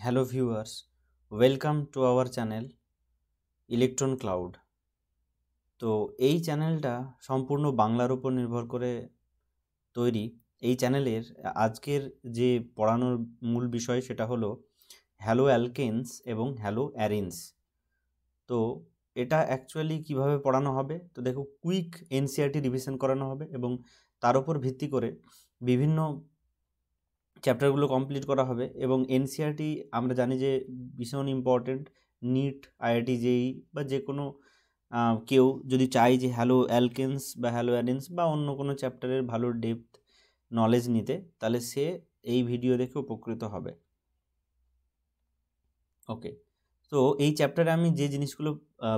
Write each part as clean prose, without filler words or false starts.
Hello viewers, welcome to our channel Electron Cloud। তো এই চ্যানেলটা সম্পূর্ণ বাংলার উপর নির্ভর করে তৈরি। এই চ্যানেলের আজকের যে পড়ানোর মূল বিষয় সেটা হলো হ্যালো অ্যালকেনস এবং হ্যালো অ্যারিনস। তো এটা অ্যাকচুয়ালি কিভাবে পড়ানো হবে, তো দেখো কুইক এনসিইআরটি রিভিশন করানো হবে এবং তার উপর ভিত্তি করে বিভিন্ন চ্যাপ্টারগুলো কমপ্লিট করা হবে। এবং এনসিইআরটি আমরা জানি যে ভীষণ ইম্পর্টেন্ট। নিট, আইআইটি জেই বা যে কোনো কেউ যদি চায় যে হ্যালো অ্যালকেনস বা হ্যালো অ্যারিনস বা অন্য কোনো চ্যাপ্টারের ভালো ডেপথ নলেজ নিতে, তাহলে সে এই ভিডিও দেখে উপকৃত হবে। ওকে, তো এই চ্যাপ্টারে আমি যে জিনিসগুলো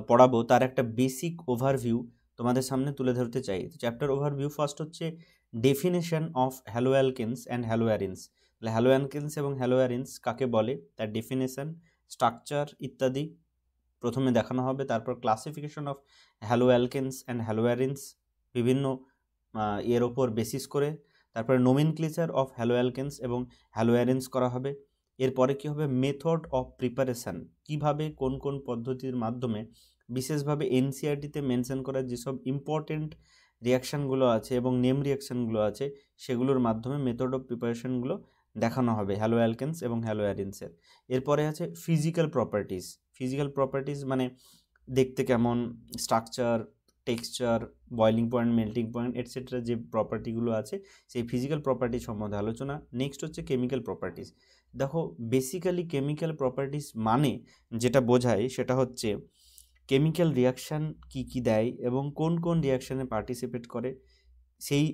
পড়াবো তার একটা বেসিক ওভারভিউ তোমাদের সামনে তুলে ধরতে চাই। তো চ্যাপ্টার ওভারভিউ ফার্স্ট হচ্ছে definition of halo alkanes and halo arenes. তাহলে হ্যালো অ্যালকেনস এবং হ্যালো অ্যারিনস কাকে বলে, তার ডেফিনেশন, স্ট্রাকচার ইত্যাদি প্রথমে দেখানো হবে। তারপর classification of halo alkanes and halo arenes বিভিন্ন এর ওপর বেসিস করে। তারপরে নোমেনক্লেচার অফ হ্যালো অ্যালকেনস এবং হ্যালো অ্যারিনস করা হবে। এরপরে কী হবে, মেথড অফ প্রিপারেশান, কীভাবে কোন কোন পদ্ধতির মাধ্যমে বিশেষভাবে এনসিইআরটিতে মেনশন করা যেসব ইম্পর্টেন্ট রিয়াকশানগুলো আছে এবং নেম রিয়াকশানগুলো আছে সেগুলোর মাধ্যমে মেথড অফ প্রিপারেশানগুলো দেখানো হবে হ্যালো অ্যালকেনস এবং হ্যালো অ্যারিনসের। এরপরে আছে ফিজিক্যাল প্রপার্টিস। ফিজিক্যাল প্রপার্টিস মানে দেখতে কেমন, structure, texture, boiling point, melting point etcetera যে প্রপার্টিগুলো আছে সেই ফিজিক্যাল প্রপার্টি সম্বন্ধে আলোচনা। নেক্সট হচ্ছে কেমিক্যাল প্রপার্টিস। দেখো বেসিক্যালি কেমিক্যাল প্রপার্টিস মানে যেটা বোঝায় সেটা হচ্ছে কেমিক্যাল রিয়াকশান কী কী দেয় এবং কোন কোন রিয়াকশানে পার্টিসিপেট করে, সেই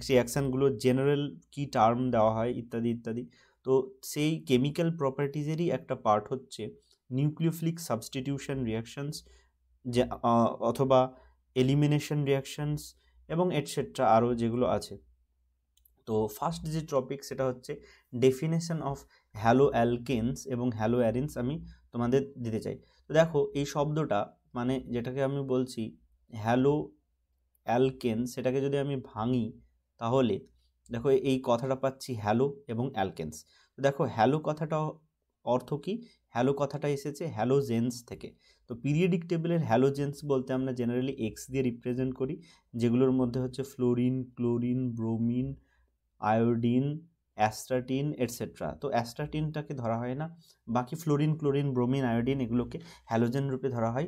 রিয়াকশানগুলোর জেনারেল কী টার্ম দেওয়া হয় ইত্যাদি ইত্যাদি। তো সেই কেমিক্যাল প্রপার্টিজেরই একটা পার্ট হচ্ছে নিউক্লিওফিলিক সাবস্টিটিউশন রিয়াকশানস, যে অথবা এলিমিনেশন রিয়াকশানস এবং এটসেট্রা আরও যেগুলো আছে। তো ফার্স্ট যে টপিক সেটা হচ্ছে ডেফিনেশন অফ হ্যালো অ্যালকেনস এবং হ্যালো অ্যারিনস আমি তোমাদের দিতে চাই। তো দেখো এই শব্দটা মানে যেটাকে আমি বলছি হ্যালো অ্যালকেন, সেটাকে যদি আমি ভাঙি তাহলে দেখো এই কথাটা পাচ্ছি হ্যালো এবং অ্যালকেন্স। তো দেখো হ্যালো কথাটা অর্থ কী, হ্যালো কথাটা এসেছে হ্যালোজেন্স থেকে। তো পিরিয়ডিক টেবিলের হ্যালোজেন্স বলতে আমরা জেনারেলি এক্স দিয়ে রিপ্রেজেন্ট করি, যেগুলোর মধ্যে হচ্ছে fluorine, chlorine, bromine, iodine, astatine etcetera. তো অ্যাস্টাটিনটাকে ধরা হয় না, বাকি ফ্লোরিন, ক্লোরিন, ব্রোমিন, আয়োডিন এগুলোকে হ্যালোজেন রূপে ধরা হয়।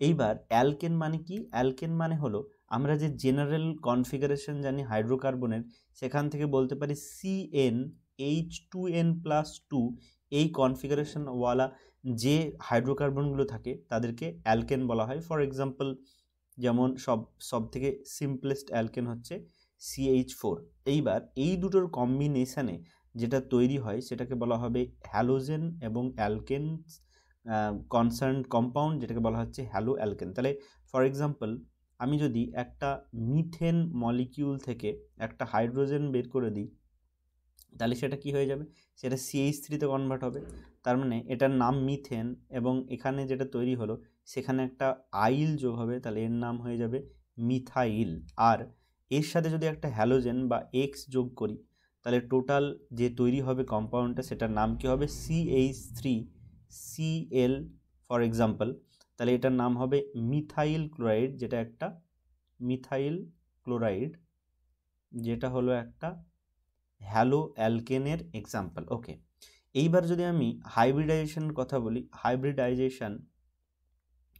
এইবার অ্যালকেন মানে কি, অ্যালকেন মানে হলো আমরা যে জেনারেল কনফিগারেশন জানি হাইড্রোকার্বনের, সেখান থেকে বলতে পারি CnH2n+2 এই কনফিগারেশনওয়ালা যে হাইড্রোকার্বনগুলো থাকে তাদেরকে অ্যালকেন বলা হয়। ফর এক্সাম্পল যেমন সব থেকে সিম্পলেস্ট অ্যালকেন হচ্ছে CH4। এইবার এই দুটোর কম্বিনেশানে যেটা তৈরি হয় সেটাকে বলা হবে হ্যালোজেন এবং অ্যালকেন কনসার্ন কম্পাউন্ড, যেটাকে বলা হচ্ছে হ্যালো অ্যালকেন। তাহলে ফর এক্সাম্পল আমি যদি একটা মিথেন মলিকিউল থেকে একটা হাইড্রোজেন বের করে দিই, তাহলে সেটা কি হয়ে যাবে, সেটা CH3-তে কনভার্ট হবে। তার মানে এটার নাম মিথেন এবং এখানে যেটা তৈরি হলো সেখানে একটা আইল যোগ হবে, তাহলে এর নাম হয়ে যাবে মিথাইল। আর এর সাথে যদি একটা হ্যালোজেন বা এক্স যোগ করি তাহলে টোটাল যে তৈরি হবে কম্পাউন্ডটা সেটার নাম কি হবে CH3Cl ফর এক্সাম্পল। তাহলে এটার নাম হবে মিথাইল ক্লোরাইড, যেটা একটা মিথাইল ক্লোরাইড, যেটা হলো একটা হ্যালো অ্যালকেনের এক্সাম্পল। ওকে, এইবার যদি আমি হাইব্রিডাইজেশনের কথা বলি, হাইব্রিডাইজেশন,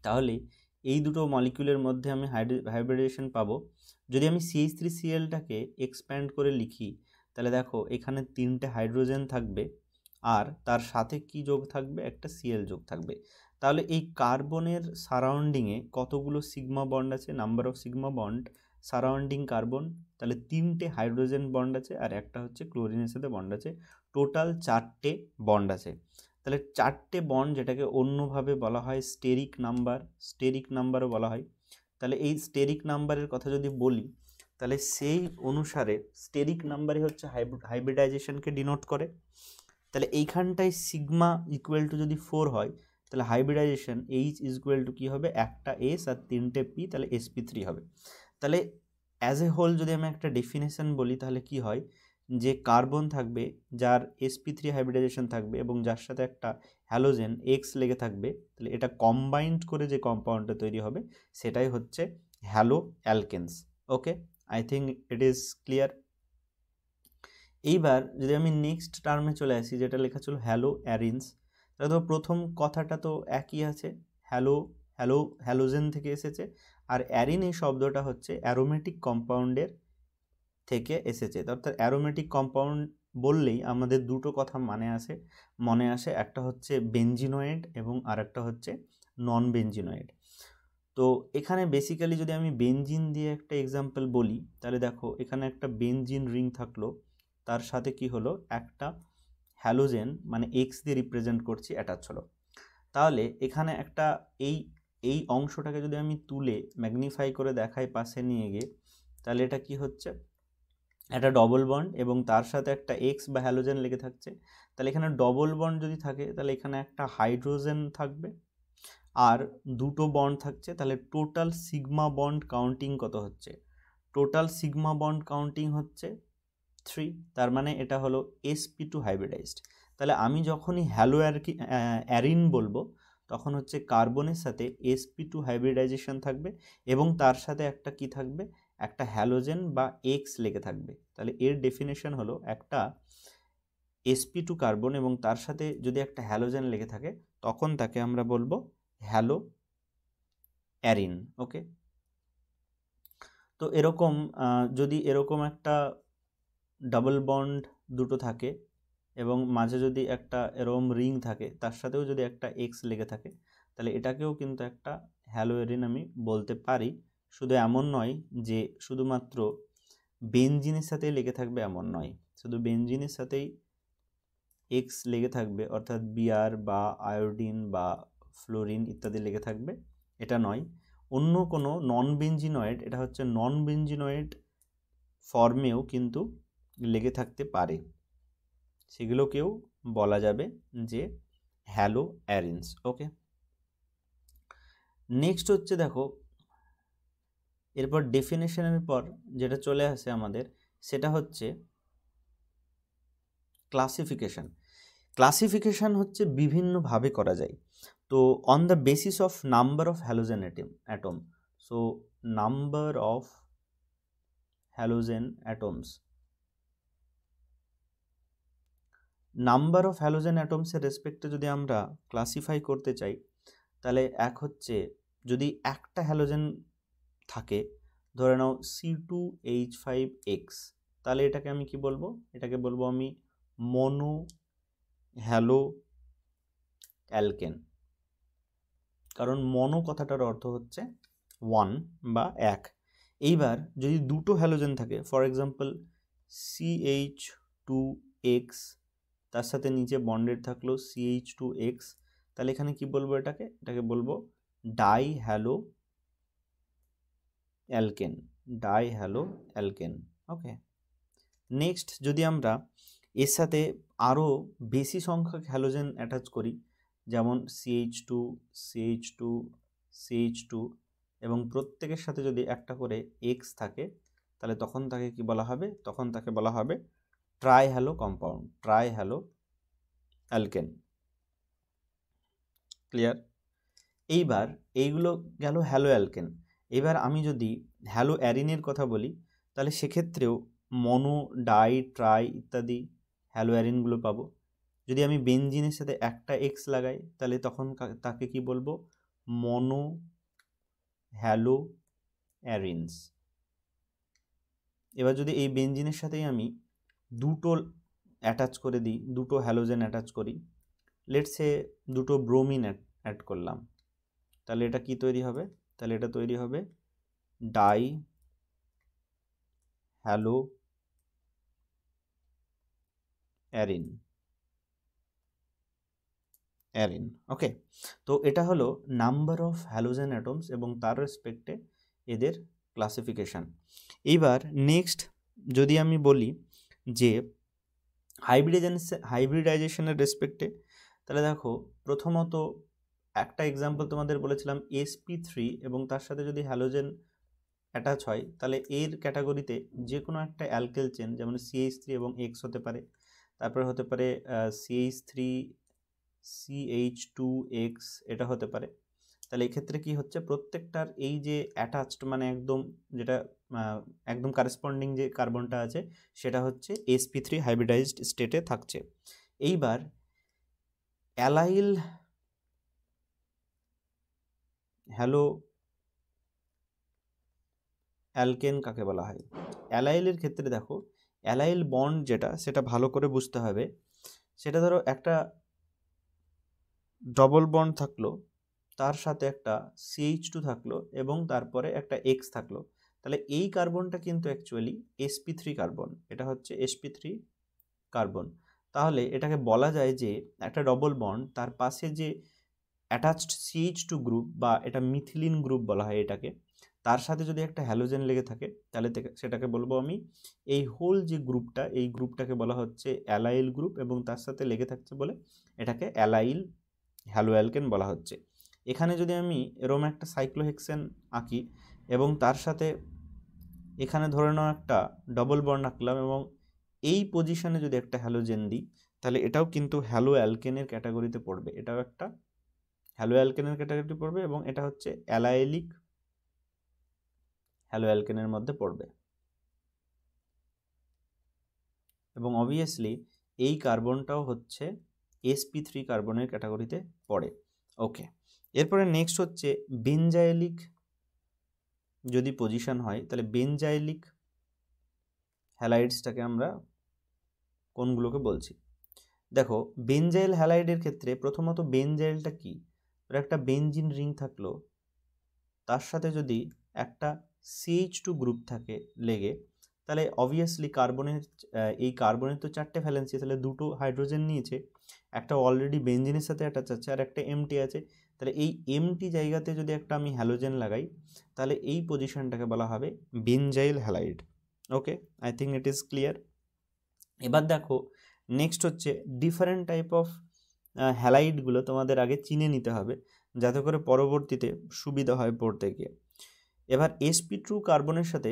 তাহলে এই দুটো মলিকিউলের মধ্যে আমি হাইব্রিডাইজেশন পাবো যদি আমি CH3Clটাকে এক্সপ্যান্ড করে লিখি। তাহলে দেখো এখানে 3টে হাইড্রোজেন থাকবে আর তার সাথে কি যোগ থাকবে, একটা Cl যোগ থাকবে। তাহলে এই কার্বনের সারাউন্ডিংয়ে কতগুলো সিগমা বন্ড আছে, number of sigma bond surrounding carbon, তাহলে 3টে হাইড্রোজেন বন্ড আছে আর একটা হচ্ছে ক্লোরিনের সাথে বন্ড আছে, টোটাল 4টে বন্ড আছে। তাহলে 4টে বন্ড, যেটাকে অন্যভাবে বলা হয় স্টেরিক নাম্বার, স্টেরিক নাম্বারও বলা হয়। তাহলে এই স্টেরিক নাম্বারের কথা যদি বলি তাহলে সেই অনুসারে স্টেরিক নাম্বারই হচ্ছে হাইব্রিডাইজেশনকে ডিনোট করে। তাহলে এইখানটায় সিগমা ইকুয়াল টু যদি 4 হয় তাহলে হাইব্রিডাইজেশন H ইকুয়াল টু কী হবে, একটা S আর 3টে P, তাহলে sp3 হবে। তাহলে অ্যাজ এ হোল যদি আমি একটা ডেফিনেশন বলি তাহলে কি হয়, যে কার্বন থাকবে যার sp3 হাইব্রিডাইজেশন থাকবে এবং যার সাথে একটা হ্যালোজেন এক্স লেগে থাকবে, তাহলে এটা কম্বাইন্ড করে যে কম্পাউন্ডটা তৈরি হবে সেটাই হচ্ছে halo alkanes. Okay, I think it is clear. এইবার যদি আমি নেক্সট টার্মে চলে আসি, যেটা লেখা ছিল হ্যালো অ্যারিনস, তাহলে তো প্রথম কথাটা তো একই আছে, হ্যালোজেন থেকে এসেছে, আর অ্যারিন এই শব্দটা হচ্ছে অ্যারোমেটিক কম্পাউন্ডের থেকে এসেছে। অর্থাৎ অ্যারোমেটিক কম্পাউন্ড বললেই আমাদের দুটো কথা মনে আসে, একটা হচ্ছে বেনজিনয়েড এবং আরেকটা হচ্ছে নন বেনজিনয়েড। তো এখানে বেসিক্যালি যদি আমি বেনজিন দিয়ে একটা এক্সাম্পল বলি, তাহলে দেখো এখানে একটা বেনজিন রিং থাকলো, তার সাথে কি হলো, একটা হ্যালোজেন মানে এক্স দিয়ে রিপ্রেজেন্ট করছি অ্যাটাচ হলো। তাহলে এখানে একটা এই অংশটাকে যদি আমি তুলে ম্যাগনিফাই করে দেখাই পাশে নিয়ে গিয়ে, তাহলে এটা কি হচ্ছে, একটা ডবল বন্ড এবং তার সাথে একটা এক্স বা হ্যালোজেন লেগে থাকছে। তাহলে এখানে ডবল বন্ড যদি থাকে তাহলে এখানে একটা হাইড্রোজেন থাকবে আর দুটো বন্ড থাকছে, তাহলে টোটাল সিগমা বন্ড কাউন্টিং কত হচ্ছে, টোটাল সিগমা বন্ড কাউন্টিং হচ্ছে 3। তার মানে এটা হলো sp2 হাইব্রিডাইজড। তাহলে আমি যখনই অ্যারিন বলবো তখন হচ্ছে কার্বনের সাথে sp2 হাইব্রিডাইজেশন থাকবে এবং তার সাথে একটা কি থাকবে, একটা হ্যালোজেন বা এক্স লেগে থাকবে। তাহলে এর ডেফিনেশন হলো একটা sp2 কার্বন এবং তার সাথে যদি একটা হ্যালোজেন লেগে থাকে তখন তাকে আমরা বলবো হ্যালো অ্যারিন। ওকে, তো এরকম যদি এরকম একটা ডাবল বন্ড দুটো থাকে এবং মাঝে যদি একটা এরকম রিং থাকে, তার সাথেও যদি একটা এক্স লেগে থাকে, তাহলে এটাকেও কিন্তু একটা হ্যালো অ্যারিন আমি বলতে পারি। শুধু এমন নয় যে শুধুমাত্র বেনজিনের সাথেই লেগে থাকবে এমন নয়, শুধু বেনজিনের সাথেই এক্স লেগে থাকবে অর্থাৎ বিআর বা আয়োডিন বা ফ্লোরিন ইত্যাদি লেগে থাকবে এটা নয়, অন্য কোনো নন বেনজিনয়েড, এটা হচ্ছে নন বেনজিনয়েড ফর্মেও কিন্তু লেগে থাকতে পারে, সেগুলোকেও বলা যাবে যে হ্যালো অ্যারিনস। ওকে, নেক্সট হচ্ছে দেখো এরপর ডেফিনেশনের পর যেটা চলে আসে আমাদের সেটা হচ্ছে ক্লাসিফিকেশন। ক্লাসিফিকেশন হচ্ছে বিভিন্নভাবে করা যায়, তো on the basis of number of halogen atom, so number of halogen atoms, number of halogen অ্যাটমসের রেসপেক্টে যদি আমরা ক্লাসিফাই করতে চাই, তাহলে এক হচ্ছে যদি একটা হ্যালোজেন থাকে, ধরে নাও C2H5X, তাহলে এটাকে আমি কি বলবো, এটাকে বলবো আমি মনো হ্যালো অ্যালকেন, কারণ মনো কথাটার অর্থ হচ্ছে ওয়ান বা এক। এইবার যদি দুটো হ্যালোজেন থাকে, ফর এক্সাম্পল CH2X, তার সাথে নিচে বন্ডেড থাকলো CH2X, তাহলে এখানে কি বলবো, এটাকে বলবো die hello alkane, die hello alkane. ওকে, নেক্সট যদি আমরা এর সাথে আরও বেশি সংখ্যক হ্যালোজেন অ্যাটাচ করি, যেমন CH2 CH2 CH2 এবং প্রত্যেকের সাথে যদি একটা করে এক্স থাকে, তাহলে তখন তাকে কি বলা হবে, তখন তাকে বলা হবে try hello compound, try hello alkane. Clear? এইবার এইগুলো গেল হ্যালো অ্যালকেন। এবার আমি যদি হ্যালো অ্যারিনের কথা বলি, তাহলে সেক্ষেত্রেও মনো, ডাই, ট্রাই ইত্যাদি হ্যালো অ্যারিনগুলো পাবো। যদি আমি বেনজিনের সাথে একটা এক্স লাগাই, তাহলে তখন তাকে কি বলবো, মনো হ্যালো অ্যারিনস। এবার যদি এই বেনজিনের সাথেই আমি দুটো অ্যাটাচ করে দিই, দুটো হ্যালোজেন অ্যাটাচ করি, লেটস সে দুটো ব্রোমিন অ্যাড করলাম, তাহলে এটা কি তৈরি হবে, তাহলে এটা তৈরি হবে ডাই হ্যালো অ্যারিন। ওকে, তো এটা হলো নাম্বার অফ হ্যালোজেন অ্যাটমস এবং তার রেসপেক্টে এদের ক্লাসিফিকেশান। নেক্সট যদি আমি বলি যে হাইব্রিডাইজেশনের রেসপেক্টে, তাহলে দেখো প্রথমত একটা এক্সাম্পল তোমাদের বলেছিলাম sp3 এবং তার সাথে যদি হ্যালোজেন অ্যাটাচ হয় তাহলে এর ক্যাটাগরিতে যে কোনো একটা অ্যালকেল চেন যেমন CH3 এবং X হতে পারে, তারপরে হতে পারে CH3 CH2X এটা হতে পারে। তাহলে এক্ষেত্রে কি হচ্ছে, প্রত্যেকটার এই যে অ্যাটাচড মানে একদম যেটা একদম কারেসপন্ডিং যে কার্বনটা আছে সেটা হচ্ছে sp3 হাইব্রিডাইজড স্টেটে থাকছে। এইবার অ্যালাইল হ্যালো অ্যালকেন কাকে বলা হয়? অ্যালাইলের ক্ষেত্রে দেখো, অ্যালাইল বন্ড যেটা সেটা ভালো করে বুঝতে হবে। সেটা ধরো একটা ডবল বন্ড থাকলো, তার সাথে একটা CH2 থাকলো এবং তারপরে একটা X থাকলো, তাহলে এই কার্বনটা কিন্তু অ্যাকচুয়ালি sp3 কার্বন, এটা হচ্ছে sp3 কার্বন। তাহলে এটাকে বলা যায় যে একটা ডবল বন্ড তার পাশে যে অ্যাটাচড CH2 গ্রুপ বা এটা মিথিলিন গ্রুপ বলা হয় এটাকে, তার সাথে যদি একটা হ্যালোজেন লেগে থাকে তাহলে সেটাকে বলবো আমি এই হোল যে গ্রুপটা, এই গ্রুপটাকে বলা হচ্ছে অ্যালাইল গ্রুপ এবং তার সাথে লেগে থাকছে বলে এটাকে অ্যালাইল হ্যালোঅ্যালকেন বলা হচ্ছে। এখানে যদি আমি এরকম একটা সাইক্লোহেক্সেন আঁকি এবং তার সাথে এখানে ধরে নাও একটা ডবল বন্ড আঁকলাম এবং এই পজিশনে যদি একটা হ্যালোজেন দিই তাহলে এটাও কিন্তু হ্যালোঅ্যালকেনের ক্যাটাগরিতে পড়বে, এটাও একটা হ্যালোঅ্যালকেনের ক্যাটাগরিতে পড়বে এবং এটা হচ্ছে অ্যালাইলিক হ্যালোঅ্যালকেনের মধ্যে পড়বে। এবং অবভিয়াসলি এই কার্বনটাও হচ্ছে sp3 কার্বনের ক্যাটাগরিতে পড়ে। ওকে, এরপরে নেক্সট হচ্ছে বেনজাইলিক যদি পজিশন হয় তাহলে বেনজাইলিক হ্যালাইডসটাকে আমরা কোনগুলোকে বলছি? দেখো, বেনজাইল হ্যালাইডের ক্ষেত্রে প্রথমত বেনজাইলটা কি, একটা বেনজিন রিং থাকলো, তার সাথে যদি একটা CH2 গ্রুপ থাকে লেগে, তাহলে অবভিয়াসলি কার্বনের এই কার্বনের তো 4টে ভ্যালেন্সি, তাহলে দুটো হাইড্রোজেন নিয়েছে, একটা অলরেডি বেনজিনের সাথে অ্যাটাচ আছে আর একটা এমটি আছে, তাহলে এই এমটি জায়গাতে যদি একটা আমি হ্যালোজেন লাগাই তাহলে এই পজিশনটাকে বলা হবে benzyl halide. Okay, I think it is clear. এবার দেখো নেক্সট হচ্ছে ডিফারেন্ট টাইপ অফ হ্যালাইডগুলো তোমাদের আগে চিনে নিতে হবে যাতে করে পরবর্তীতে সুবিধা হয় পড়তে গিয়ে। এবার sp2 কার্বনের সাথে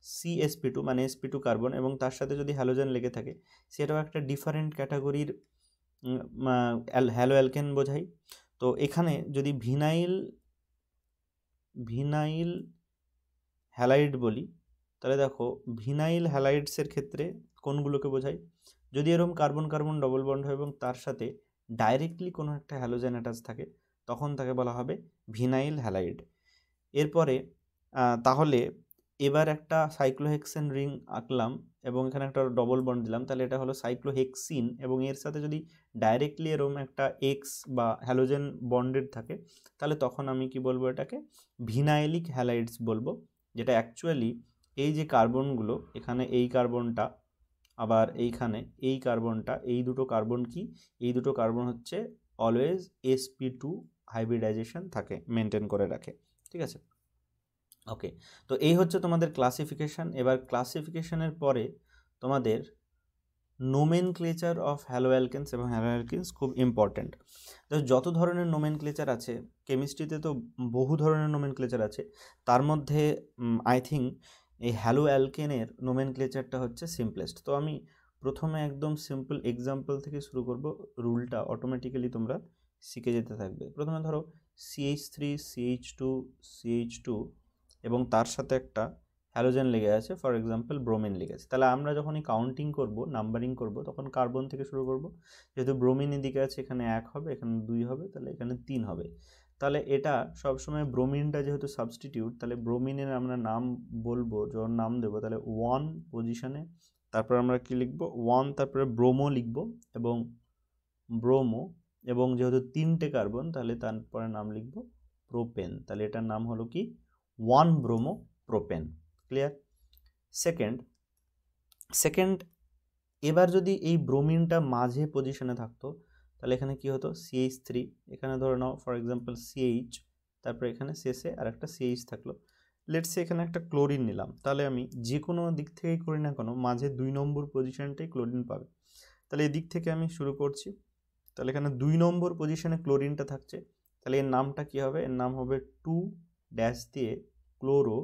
CsP2 মানে sp2 কার্বন এবং তার সাথে যদি হ্যালোজেন লেগে থাকে সেটাও একটা ডিফারেন্ট ক্যাটাগরির হ্যালোঅ্যালকেন বোঝায়। তো এখানে যদি ভিনাইল হ্যালাইড বলি তাহলে দেখো ভিনাইল হ্যালাইডসের ক্ষেত্রে কোনগুলোকে বোঝায়, যদি এরকম কার্বন কার্বন ডবল বন্ড হয় এবং তার সাথে ডাইরেক্টলি কোনো একটা হ্যালোজেন অ্যাটাচ থাকে তখন তাকে বলা হবে ভিনাইল হ্যালাইড। এরপরে তাহলে এবার একটা সাইক্লোহেক্সেন রিং আঁকলাম এবং এখানে একটা ডবল বন্ড দিলাম, তাহলে এটা হলো সাইক্লোহেক্সিন এবং এর সাথে যদি ডাইরেক্টলি এরকম একটা এক্স বা হ্যালোজেন বন্ডেড থাকে তাহলে তখন আমি কি বলবো, এটাকে ভিনাইলিক হ্যালাইডস বলবো, যেটা অ্যাকচুয়ালি এই যে কার্বনগুলো এখানে এই কার্বনটা আবার এইখানে এই কার্বনটা, এই দুটো কার্বন কি, এই দুটো কার্বন হচ্ছে অলওয়েজ sp2 হাইব্রিডাইজেশন থাকে, মেনটেন করে রাখে। ঠিক আছে, ওকে, তো এই হচ্ছে তোমাদের ক্লাসিফিকেশান। এবার ক্লাসিফিকেশানের পরে তোমাদের নোমেনক্লেচার অফ হ্যালোঅ্যালকেনস এবং হ্যালোঅ্যালকেনস খুব ইম্পর্ট্যান্ট। তো যত ধরনের নোমেনক্লেচার আছে কেমিস্ট্রিতে তো বহু ধরনের নোমেনক্লেচার আছে, তার মধ্যে আই থিঙ্ক এই হ্যালোঅ্যালকেনের নোমেনক্লেচারটা হচ্ছে সিম্পলেস্ট। তো আমি প্রথমে একদম সিম্পল এক্সাম্পল থেকে শুরু করব, রুলটা অটোমেটিক্যালি তোমরা শিখে যেতে থাকবে। প্রথমে ধরো CH3 CH2 এবং তার সাথে একটা হ্যালোজেন লেগে আছে, ফর এক্সাম্পল ব্রোমিন লেগে আছে, তাহলে আমরা যখনই কাউন্টিং করব নাম্বারিং করব তখন কার্বন থেকে শুরু করব, যেহেতু ব্রোমিন এদিকে আছে এখানে 1 হবে, এখানে 2 হবে, তাহলে এখানে 3 হবে। তাহলে এটা সবসময় ব্রোমিনটা যেহেতু সাবস্টিটিউট, তাহলে ব্রোমিনের আমরা নাম বলবো, যখন নাম দেবো তাহলে 1 পজিশনে, তারপর আমরা কি লিখবো 1, তারপরে ব্রোমো লিখবো এবং ব্রোমো, এবং যেহেতু 3টে কার্বন তাহলে তারপরে নাম লিখবো প্রোপেন, তাহলে এটার নাম হলো কি 1 ব্রোমো প্রোপেন। ক্লিয়ার? সেকেন্ড এবার যদি এই ব্রোমিনটা মাঝে পজিশনে থাকতো তাহলে এখানে কি হতো CH3, এখানে ধরে নাও ফর এক্সাম্পল CH, তারপরে এখানে শেষে আর একটা CH থাকলো, লেটস সে এখানে একটা ক্লোরিন নিলাম, তাহলে আমি যে কোনো দিক থেকেই করি না কেন মাঝে 2 নম্বর পজিশনটাই ক্লোরিন পাবে। তাহলে এই দিক থেকে আমি শুরু করছি, তাহলে এখানে 2 নম্বর পজিশনে ক্লোরিনটা থাকছে, তাহলে এর নামটা কি হবে, এর নাম হবে 2 ড্যাশ দিয়ে ক্লোরো,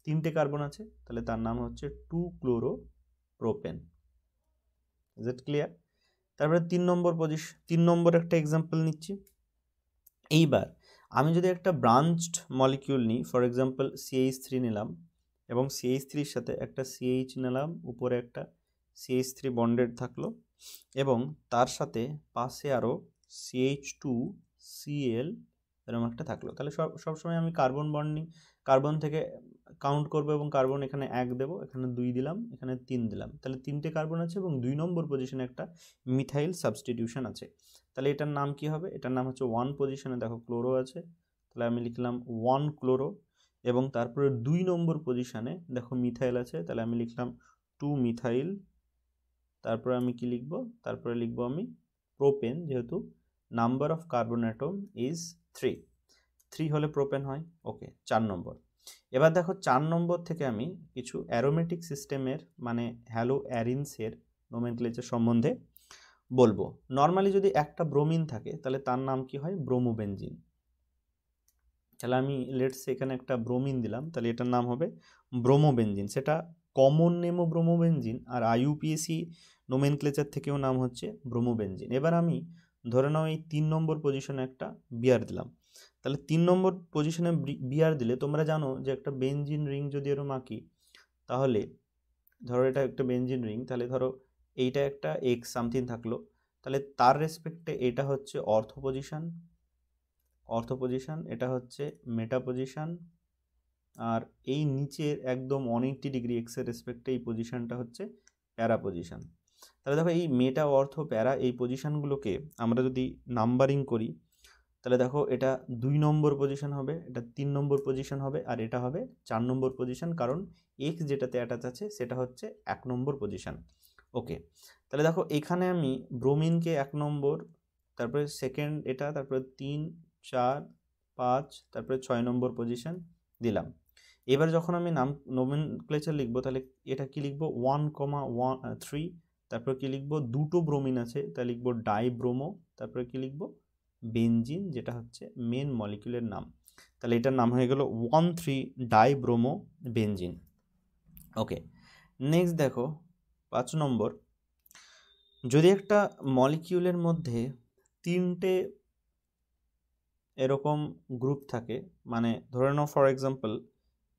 3টে কার্বন আছে, তাহলে তার নাম হচ্ছে 2-chloro-propane। Is it clear? তারপরে 3 নম্বর একটা এক্সাম্পল নিচ্ছি। এইবার আমি যদি একটা ব্রাঞ্চড মলিকিউল নিই, ফর এক্সাম্পল CH3 নিলাম এবং CH3-র সাথে একটা CH নিলাম, উপরে একটা CH3 বন্ডেড থাকলো এবং তার সাথে পাশে আরও CH2Cl এরকম একটা থাকলো, তাহলে সবসময় আমি কার্বন বন্ডিং, কার্বন থেকে কাউন্ট করবো এবং কার্বন এখানে 1 দেবো, এখানে 2 দিলাম, এখানে 3 দিলাম, তাহলে 3টে কার্বন আছে এবং 2 নম্বর পজিশনে একটা মিথাইল সাবস্টিটিউশন আছে। তাহলে এটার নাম কি হবে? এটার নাম হচ্ছে 1 পজিশনে দেখো ক্লোরো আছে, তাহলে আমি লিখলাম 1-chloro, এবং তারপরে 2 নম্বর পজিশনে দেখো মিথাইল আছে, তাহলে আমি লিখলাম 2-methyl। তারপরে আমি কি লিখবো? তারপরে লিখবো আমি প্রোপেন, যেহেতু number of carbon atom is 3 হলে প্রোপেন হয়। ওকে, 4 নম্বর। এবার দেখো 4 নম্বর থেকে আমি কিছু অ্যারোমেটিক সিস্টেমের মানে হ্যালো অ্যারিনসের নোমেনক্লেচার সম্বন্ধে বলবো। নর্মালি যদি একটা ব্রোমিন থাকে তাহলে তার নাম কি হয়? ব্রোমোবেনজিন। তাহলে আমি লেটস এখানে একটা ব্রোমিন দিলাম, তাহলে এটার নাম হবে ব্রোমোবেনজিন। সেটা কমন নেমও ব্রোমোবেনজিন, আর IUPAC নোমেনক্লেচার থেকেও নাম হচ্ছে ব্রোমোবেনজিন। এবার আমি ধরে নাও এই 3 নম্বর পজিশনে একটা বিয়ার দিলাম, তাহলে 3 নম্বর পজিশনে বিয়ার দিলে তোমরা জানো যে একটা বেনজিন রিং যদি এরকম আঁকি, তাহলে ধরো এটা একটা বেনজিন রিং, তাহলে ধরো এইটা একটা এক্স সামথিং থাকলো, তাহলে তার রেসপেক্টে এটা হচ্ছে অর্থো পজিশন, এটা হচ্ছে মেটা পজিশন, আর এই নিচের একদম 180 ডিগ্রি এক্সের রেসপেক্টে এই পজিশনটা হচ্ছে প্যারা পজিশন। তাহলে দেখো এই মেটা, অর্থ, প্যারা এই পজিশনগুলোকে আমরা যদি নাম্বারিং করি, তাহলে দেখো এটা 2 নম্বর পজিশন হবে, এটা 3 নম্বর পজিশন হবে, আর এটা হবে 4 নম্বর পজিশন, কারণ এক্স যেটাতে অ্যাটাচ আছে সেটা হচ্ছে 1 নম্বর পজিশন। ওকে, তাহলে দেখো এখানে আমি ব্রোমিনকে 1 নম্বর, তারপরে সেকেন্ড এটা, তারপরে 3, 4, 5, তারপরে 6 নম্বর পজিশন দিলাম। এবার যখন আমি নোমেনক্লেচার লিখবো, তাহলে এটা কি লিখবো? 1,3, তারপরে কি লিখবো? দুটো ব্রোমিন আছে, তাই লিখবো ডাইব্রোমো, তারপরে কি লিখবো? বেনজিন, যেটা হচ্ছে মেন মলিকিউলের নাম। তাহলে এটার নাম হয়ে গেল 1,3-ডাইব্রোমো বেনজিন। ওকে, নেক্সট দেখো 5 নম্বর, যদি একটা মলিকিউলের মধ্যে 3টে এরকম গ্রুপ থাকে, মানে ধরে নাও ফর এক্সাম্পল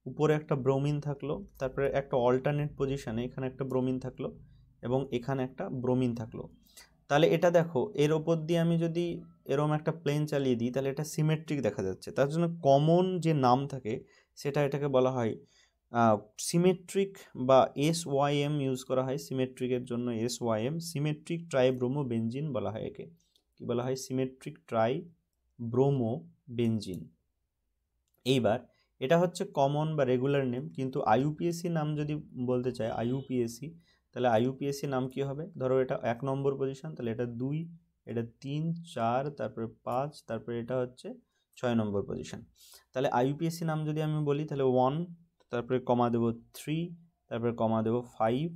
উপরে একটা ব্রোমিন থাকলো, তারপরে একটা অল্টারনেট পজিশনে এখানে একটা ব্রোমিন থাকলো এবং এখানে একটা ব্রোমিন থাকলো, তাহলে এটা দেখো এর ওপর দিয়ে আমি যদি এরকম একটা প্লেন চালিয়ে দিই, তাহলে এটা সিমেট্রিক দেখা যাচ্ছে। তার জন্য কমন যে নাম থাকে সেটা এটাকে বলা হয় সিমেট্রিক, বা SYM ইউজ করা হয় সিমেট্রিকের জন্য, SYM, সিমেট্রিক ট্রাইব্রোমো বেনজিন বলা হয় একে। কি বলা হয়? Symmetric ট্রাইব্রোমো benzene. এইবার এটা হচ্ছে কমন বা রেগুলার নেম, কিন্তু IUPAC নাম যদি বলতে চায় IUPAC, তাহলে IUPAC নাম কি হবে? ধরো এটা 1 নম্বর পজিশন, তাহলে এটা 2, এটা 3, 4, তারপরে 5, তারপরে এটা হচ্ছে 6 নম্বর পজিশন। তাহলে IUPAC নাম যদি আমি বলি, তাহলে 1, তারপরে কমা দেবো 3, তারপরে কমা দেবো 5,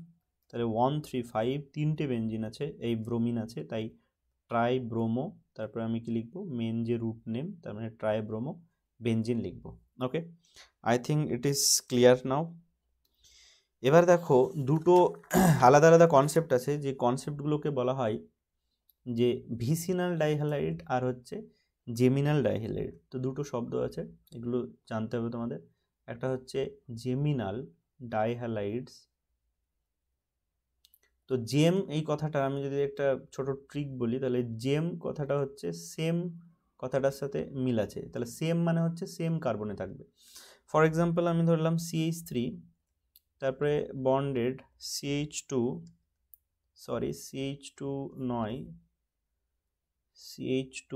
তাহলে 1, 3, 5, 3টে বেনজিন আছে, এই ব্রোমিন আছে, তাই ট্রাইব্রোমো, তারপরে আমি কি লিখবো? মেন যে রুট নেম, তার মানে ট্রাইব্রোমো বেনজিন লিখবো। Okay, I think it is clear now. এবার দেখো দুটো আলাদা আলাদা কনসেপ্ট আছে, যে কনসেপ্টগুলোকে বলা হয় যে ভিসিনাল ডাইহ্যালাইড আর হচ্ছে জেমিনাল ডাইহ্যালাইড। তো দুটো শব্দ আছে, এগুলো জানতে হবে তোমাদের। একটা হচ্ছে জেমিনাল ডাইহ্যালাইডস। তো জেম এই কথাটা আমি যদি একটা ছোট ট্রিক বলি, তাহলে জেম কথাটা হচ্ছে সেম কথাটার সাথে মিল আছে, তাহলে সেম মানে হচ্ছে সেম কার্বনে থাকবে। ফর এক্সাম্পল আমি ধরলাম CH3, তারপরে বন্ডেড CH2 নয়, CH2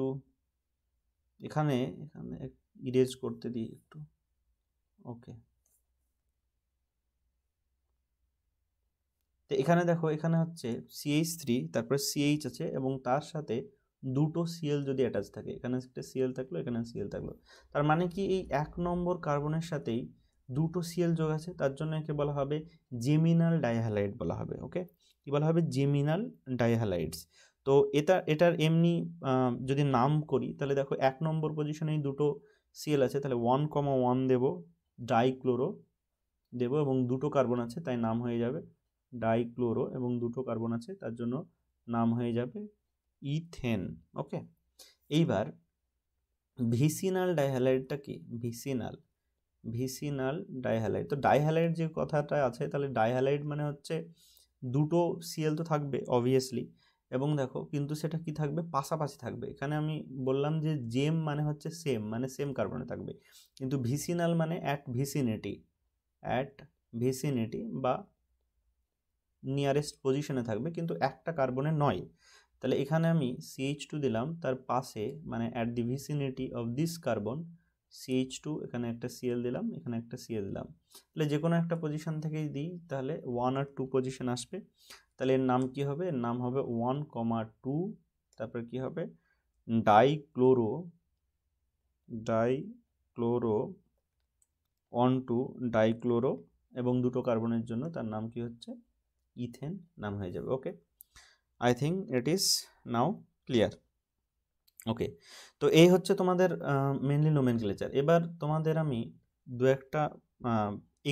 এখানে ইরেজ করতে দিই একটু। ওকে, তো এখানে দেখো এখানে হচ্ছে CH3, তারপরে CH আছে এবং তার সাথে দুটো Cl যদি অ্যাটাচ থাকে, এখানে একটা Cl থাকলো, এখানে Cl থাকলো, তার মানে কি এই 1 নম্বর কার্বনের সাথেই দুটো Cl যোগ আছে, তার জন্য একে বলা হবে জেমিনাল ডাইহ্যালাইড বলা হবে। ওকে, কি বলা হবে? জেমিনাল ডাইহ্যালাইডস। তো এটার এমনি যদি নাম করি, তাহলে দেখো 1 নম্বর পজিশনে দুটো সিএল আছে, তাহলে 1,1 দেব, ডাইক্লোরো দেব, এবং দুটো কার্বন আছে তাই নাম হয়ে যাবে ডাইক্লোরো, এবং দুটো কার্বন আছে তার জন্য নাম হয়ে যাবে ইথেন। ওকে, এইবার ভিসিনাল ডাইহ্যালাইডটা কি? ভিসিনাল ডাইহ্যালাইড, তো ডাইহ্যালাইড যে কথাটা আছে, তাহলে ডাইহ্যালাইড মানে হচ্ছে দুটো সিএল তো থাকবে অবভিয়াসলি, এবং দেখো কিন্তু সেটা কি থাকবে, পাশাপাশি থাকবে। এখানে আমি বললাম যে জেম মানে হচ্ছে সেম, মানে সেম কার্বনে থাকবে, কিন্তু ভিসিনাল মানে অ্যাট ভিসিনিটি বা নিয়ারেস্ট পজিশনে থাকবে, কিন্তু একটা কার্বনে নয়। তাহলে এখানে আমি CH2 দিলাম, তার পাশে মানে at the vicinity of this carbon CH2, এখানে একটা সিএল দিলাম, এখানে একটা সিএল দিলাম। তাহলে যে কোনো একটা পজিশন থেকেই দিই তাহলে 1 আর 2 পজিশন আসবে। তাহলে এর নাম কি হবে? এর নাম হবে 1,2, তারপরে কি হবে ডাইক্লোরো 1,2 ডাইক্লোরো, এবং দুটো কার্বনের জন্য তার নাম কি হচ্ছে ইথেন নাম হয়ে যাবে। Okay, I think it is now clear. Okay, তো এই হচ্ছে তোমাদের মেনলি নোমেনক্লেচার। এবার তোমাদের আমি দু একটা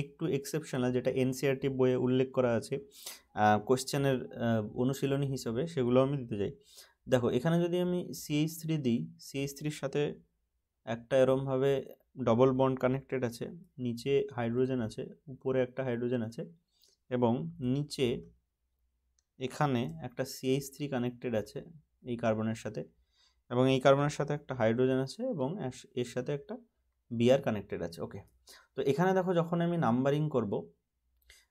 একটু এক্সেপশনাল, যেটা এনসিআরটি বইয়ে উল্লেখ করা আছে কোশ্চেনের অনুশীলনী হিসেবে, সেগুলো আমি দিতে চাই। দেখো এখানে যদি আমি CH3 দিই, CH3-র সাথে একটা এরমভাবে ডবল বন্ড কানেক্টেড আছে, নিচে হাইড্রোজেন আছে, উপরে একটা হাইড্রোজেন আছে, এবং নিচে এখানে একটা CH3 কানেক্টেড আছে এই কার্বনের সাথে, এবং এই কার্বনের সাথে একটা হাইড্রোজেন আছে, এবং এর সাথে একটা বিআর কানেক্টেড আছে। ওকে, তো এখানে দেখো যখন আমি নাম্বারিং করব,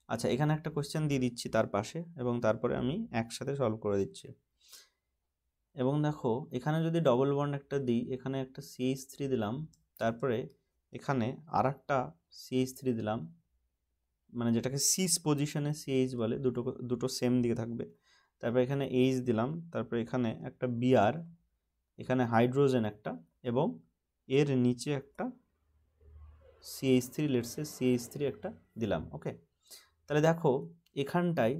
আচ্ছা এখানে একটা কোশ্চেন দিয়ে দিচ্ছি তার পাশে, এবং তারপরে আমি একসাথে সলভ করে দিচ্ছি। এবং দেখো এখানে যদি ডবল বন্ড একটা দিই, এখানে একটা CH3 দিলাম, তারপরে এখানে আর একটা CH3 দিলাম, মানে যেটাকে সিস পজিশনে CH বলে, দুটো সেম দিকে থাকবে। তারপর এখানে H দিলাম, তারপর এখানে একটা বিআর, এখানে হাইড্রোজেন একটা, এবং এর নিচে একটা CH3, লেটসে CH3 একটা দিলাম। ওকে, তাহলে দেখো এখানটায়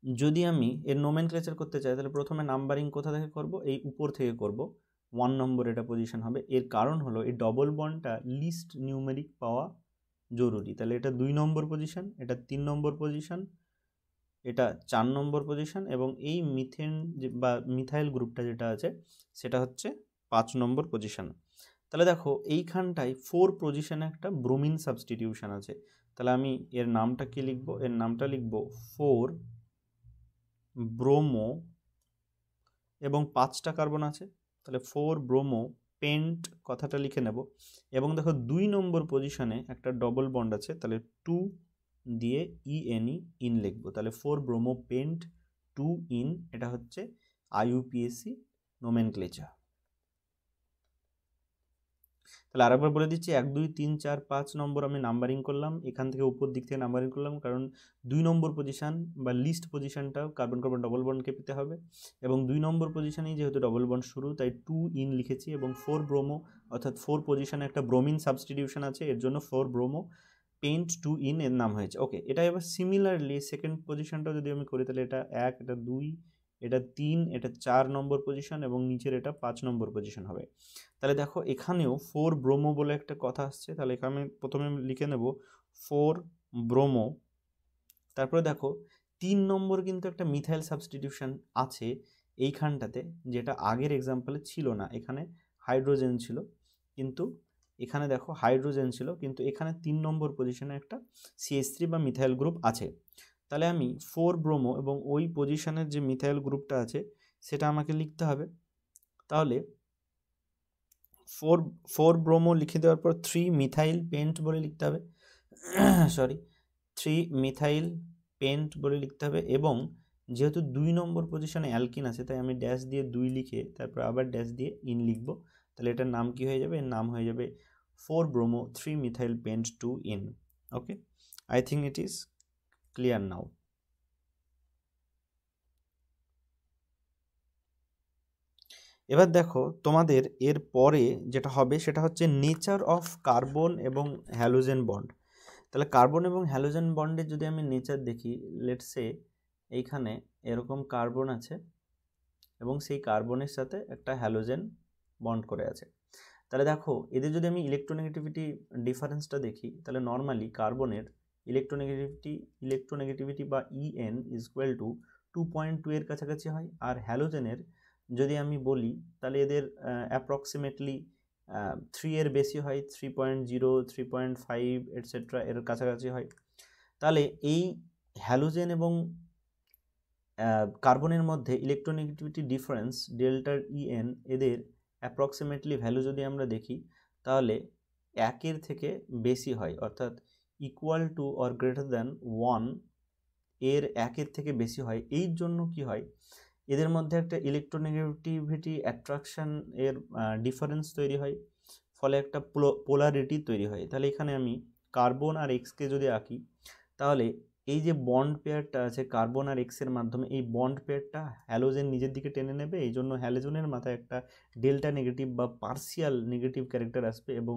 যদি আমি এর নোমেনক্লেচার করতে চাই, তাহলে প্রথমে নাম্বারিং কোথা থেকে করব? এই উপর থেকে করব। 1 নম্বর এটা পজিশন হবে। এর কারণ হলো এই ডবল বন্ডটা লিস্ট নিউমেরিক পাওয়া জরুরি। তাহলে এটা 2 নম্বর পজিশন, এটা 3 নম্বর পজিশন, এটা 4 নম্বর পজিশন, এবং এই মিথেন বা মিথাইল গ্রুপটা যেটা আছে সেটা হচ্ছে 5 নম্বর পজিশন। তাহলে দেখো এইখানটায় 4 পজিশনে একটা ব্রোমিন সাবস্টিটিউশন আছে। তাহলে আমি এর নামটা কি লিখবো? এর নামটা লিখবো 4 ব্রোমো, এবং 5টা কার্বন আছে, তাহলে 4 ব্রোমো পেন্ট কথাটা লিখে নেব। এবং দেখো 2 নম্বর পজিশনে একটা ডবল বন্ড আছে, তাহলে 2 দিয়ে ইএনই ইন লিখবো, তাহলে 4 ব্রোমো পেন্ট 2 ইন, এটা হচ্ছে IUPAC নোমেনক্লেচার। তাহলে আরেকবার বলে দিচ্ছি, 1 2 3 4 5 নম্বর আমি নাম্বারিং করলাম, এখান থেকে উপর দিক থেকে নাম্বারিং করলাম, কারণ 2 নম্বর পজিশন বা লিস্ট পজিশনটাও কার্বন কার্বন ডবল বন্ডকে পেতে হবে, এবং 2 নম্বর পজিশনেই যেহেতু ডবল বন্ড শুরু, তাই 2 ইন লিখেছি, এবং 4 ব্রোমো, অর্থাৎ 4 পজিশনে একটা ব্রোমিন সাবস্টিটিউশন আছে, এর জন্য 4 ব্রোমো পেন্ট 2 ইন এর নাম হয়েছে। ওকে, এটা এবার সিমিলারলি সেকেন্ড পজিশনটাও যদি আমি করি, তাহলে এটা 1, এটা 2, এটা 3, এটা 4 নম্বর পজিশন, এবং নিচের এটা 5 নম্বর পজিশন হবে। তাহলে দেখো এখানেও 4 ব্রোমো বলে একটা কথা আসছে, তাহলে এখানে প্রথমে লিখে নেব 4 ব্রোমো। তারপরে দেখো 3 নম্বর কিন্তু একটা মিথাইল সাবস্টিটিউশন আছে এইখানটাতে, যেটা আগের এক্সাম্পলে ছিল না। এখানে হাইড্রোজেন ছিল, কিন্তু এখানে দেখো হাইড্রোজেন ছিল, কিন্তু এখানে 3 নম্বর পজিশনে একটা CH3 বা মিথাইল গ্রুপ আছে। তাহলে আমি 4 ব্রোমো এবং ওই পজিশনের যে মিথাইল গ্রুপটা আছে সেটা আমাকে লিখতে হবে। তাহলে 4 ব্রোমো লিখে দেওয়ার পর 3 মিথাইল পেন্ট বলে লিখতে হবে, সরি 3 মিথাইল পেন্ট বলে লিখতে হবে। এবং যেহেতু 2 নম্বর পজিশনে অ্যালকিন আছে, তাই আমি ড্যাশ দিয়ে 2 লিখে তারপর আবার ড্যাশ দিয়ে ইন লিখবো। তাহলে এটার নাম কি হয়ে যাবে? এর নাম হয়ে যাবে 4 bromo 3 methyl pent 2 ene. Okay, I think it is clear now. এবার দেখো তোমাদের এর পরে যেটা হবে সেটা হচ্ছে নেচার অফ কার্বন এবং হ্যালোজেন বন্ড। তাহলে কার্বন এবং হ্যালোজেন বন্ডের যদি আমি নেচার দেখি, লেটস সে এইখানে এরকম কার্বন আছে, এবং সেই কার্বনের সাথে একটা হ্যালোজেন বন্ড করে আছে। তাহলে দেখো এদের যদি আমি ইলেকট্রোনেগেটিভিটি ডিফারেন্সটা দেখি, তাহলে নর্মালি কার্বনের ইলেকট্রোনেগেটিভিটি বা EN ইজ ইকুয়াল টু 2.2 এর কাছাকাছি হয়। আর হ্যালোজেনের যদি আমি বলি তাহলে এদের অ্যাপ্রক্সিমেটলি 3 এর বেশি হয়, 3.0, 3.5 এটসেট্রা এর কাছাকাছি হয়। তাহলে এই হ্যালোজেন এবং কার্বনের মধ্যে ইলেকট্রোনেগেটিভিটি ডিফারেন্স ডেল্টার EN এদের অ্যাপ্রক্সিমেটলি ভ্যালু যদি আমরা দেখি তাহলে 1 থেকে বেশি হয়, অর্থাৎ equal to or greater than 1 এর 1 থেকে বেশি হয়। এই জন্য কি হয়, এদের মধ্যে একটা ইলেকট্রোনেগেটিভিটি অ্যাট্রাকশন এর ডিফারেন্স তৈরি হয়, ফলে একটা পোলারিটি তৈরি হয়। তাহলে এখানে আমি কার্বন আর এক্সকে যদি আঁকি, তাহলে এই যে বন্ড পেয়ারটা আছে কার্বন আর এক্সের মাধ্যমে, এই বন্ড পেয়ারটা হ্যালোজেন নিজের দিকে টেনে নেবে, এই জন্য হ্যালোজেনের মাথায় একটা ডেল্টা নেগেটিভ বা পার্সিয়াল নেগেটিভ ক্যারেক্টার আসবে এবং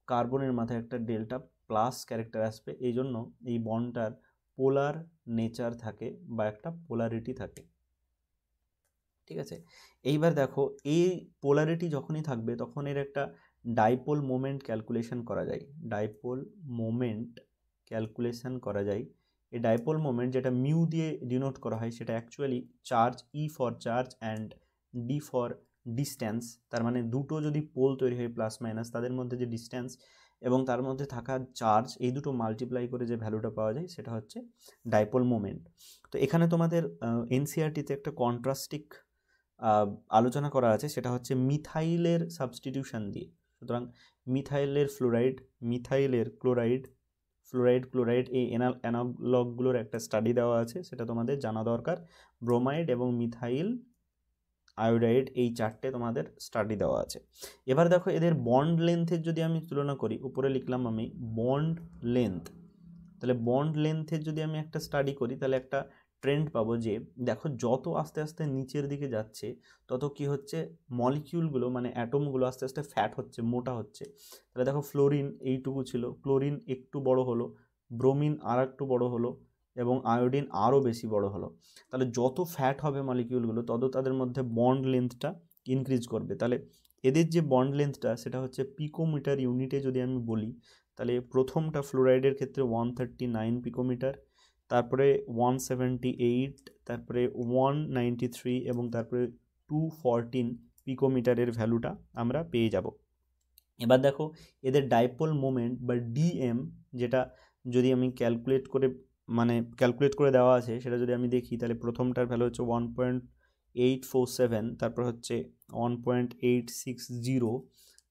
কার্বনের মাথায় একটা ডেল্টা প্লাস ক্যারেক্টার আসবে। এই জন্য এই বন্ডটার পোলার নেচার থাকে বা একটা পোলারিটি থাকে। ঠিক আছে, এইবার দেখো এই পোলারিটি যখনই থাকবে তখন এর একটা ডাইপোল মোমেন্ট ক্যালকুলেশন করা যায়। ডাইপোল মোমেন্ট ক্যালকুলেশন করা যায়। এই ডাইপোল মোমেন্ট যেটা মিউ দিয়ে ডিনোট করা হয় সেটা actually charge, E for charge and D for distance. তার মানে দুটো যদি পোল তৈরি হয় প্লাস মাইনাস, তাদের মধ্যে যে ডিস্ট্যান্স এবং তার মধ্যে থাকা চার্জ, এই দুটো মাল্টিপ্লাই করে যে ভ্যালুটা পাওয়া যায় সেটা হচ্ছে ডাইপোল মোমেন্ট। তো এখানে তোমাদের এনসিইআরটিতে একটা কন্ট্রাস্টিক আলোচনা করা আছে, সেটা হচ্ছে মিথাইলের সাবস্টিটিউশন দিয়ে। সুতরাং মিথাইলের ক্লোরাইড এই অ্যানালগগুলোর একটা স্টাডি দেওয়া আছে, সেটা তোমাদের জানা দরকার। ব্রোমাইড এবং মিথাইল আয়োডাইড এই চারটে তোমাদের স্টাডি দেওয়া আছে। এবার দেখো এদের বন্ড লেন্থের যদি আমি তুলনা করি, উপরে লিখলাম আমি বন্ড লেন্থ। তাহলে বন্ড লেন্থের যদি আমি একটা স্টাডি করি তাহলে একটা ট্রেন্ড পাবো যে দেখো যত আস্তে আস্তে নিচের দিকে যাচ্ছে তত কি হচ্ছে, মলিকিউলগুলো মানে অ্যাটমগুলো আস্তে আস্তে ফ্যাট হচ্ছে, মোটা হচ্ছে। তাহলে দেখো ফ্লোরিন এইটুকু ছিল, ক্লোরিন একটু বড় হলো, ব্রোমিন আর একটু বড় হলো এবং আয়োডিন আরও বেশি বড় হলো। তাহলে যত ফ্যাট হবে মলিকিউলগুলো তত তাদের মধ্যে বন্ড লেন্থটা ইনক্রিজ করবে। তাহলে এদের যে বন্ড লেন্থটা সেটা হচ্ছে পিকোমিটার ইউনিটে যদি আমি বলি, তাহলে প্রথমটা ফ্লোরাইডের ক্ষেত্রে 139 পিকোমিটার, তারপরে 178, তারপরে 193 এবং তারপরে 214 পিকোমিটারের ভ্যালুটা আমরা পেয়ে যাব। এবার দেখো এদের ডাইপোল মোমেন্ট বা ডিএম, যেটা যদি আমি ক্যালকুলেট করে দেওয়া আছে সেটা যদি আমি দেখি, তাহলে প্রথমটার ভ্যালু হচ্ছে 1.847, তারপর হচ্ছে 1.860,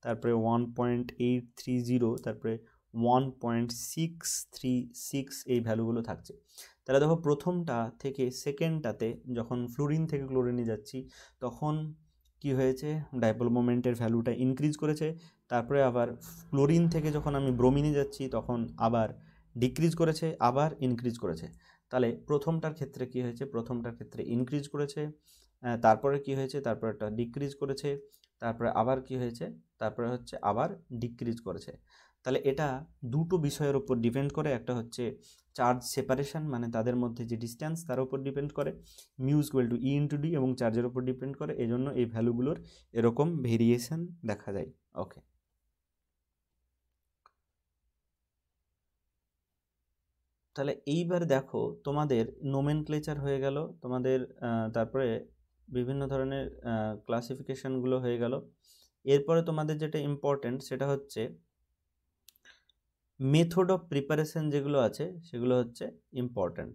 তারপরে 1.830, তারপরে 1.636 এই ভ্যালুগুলো থাকছে। তাহলে দেখো প্রথমটা থেকে সেকেন্ডটাতে যখন ফ্লোরিন থেকে ক্লোরিনে যাচ্ছি তখন কি হয়েছে, ডাইপোল মোমেন্টের ভ্যালুটা ইনক্রিজ করেছে। তারপরে আবার ক্লোরিন থেকে যখন আমি ব্রোমিনে যাচ্ছি তখন আবার ডিক্রিজ করেছে, আবার ইনক্রিজ করেছে। তাহলে প্রথমটার ক্ষেত্রে কি হয়েছে, প্রথমটার ক্ষেত্রে ইনক্রিজ করেছে, তারপরে কি হয়েছে, তারপরে একটা ডিক্রিজ করেছে, তারপরে আবার কি হয়েছে, তারপরে হচ্ছে আবার ডিক্রিজ করেছে। তাহলে এটা দুটো বিষয়ের উপর ডিপেন্ড করে, একটা হচ্ছে চার্জ সেপারেশন মানে তাদের মধ্যে যে ডিস্ট্যান্স তার উপর ডিপেন্ড করে, mu equal to E into D, এবং চার্জের উপর ডিপেন্ড করে। এজন্য এই ভ্যালুগুলোর এরকম ভেরিয়েশন দেখা যায়। ওকে, তাহলে এইবার দেখো তোমাদের নোমেনক্লেচার হয়ে গেল তোমাদের, তারপরে বিভিন্ন ধরনের ক্লাসিফিকেশনগুলো হয়ে গেল। এরপরে তোমাদের যেটা ইম্পর্টেন্ট সেটা হচ্ছে মেথড অফ প্রিপারেশন, যেগুলো আছে সেগুলো হচ্ছে ইম্পর্টেন্ট।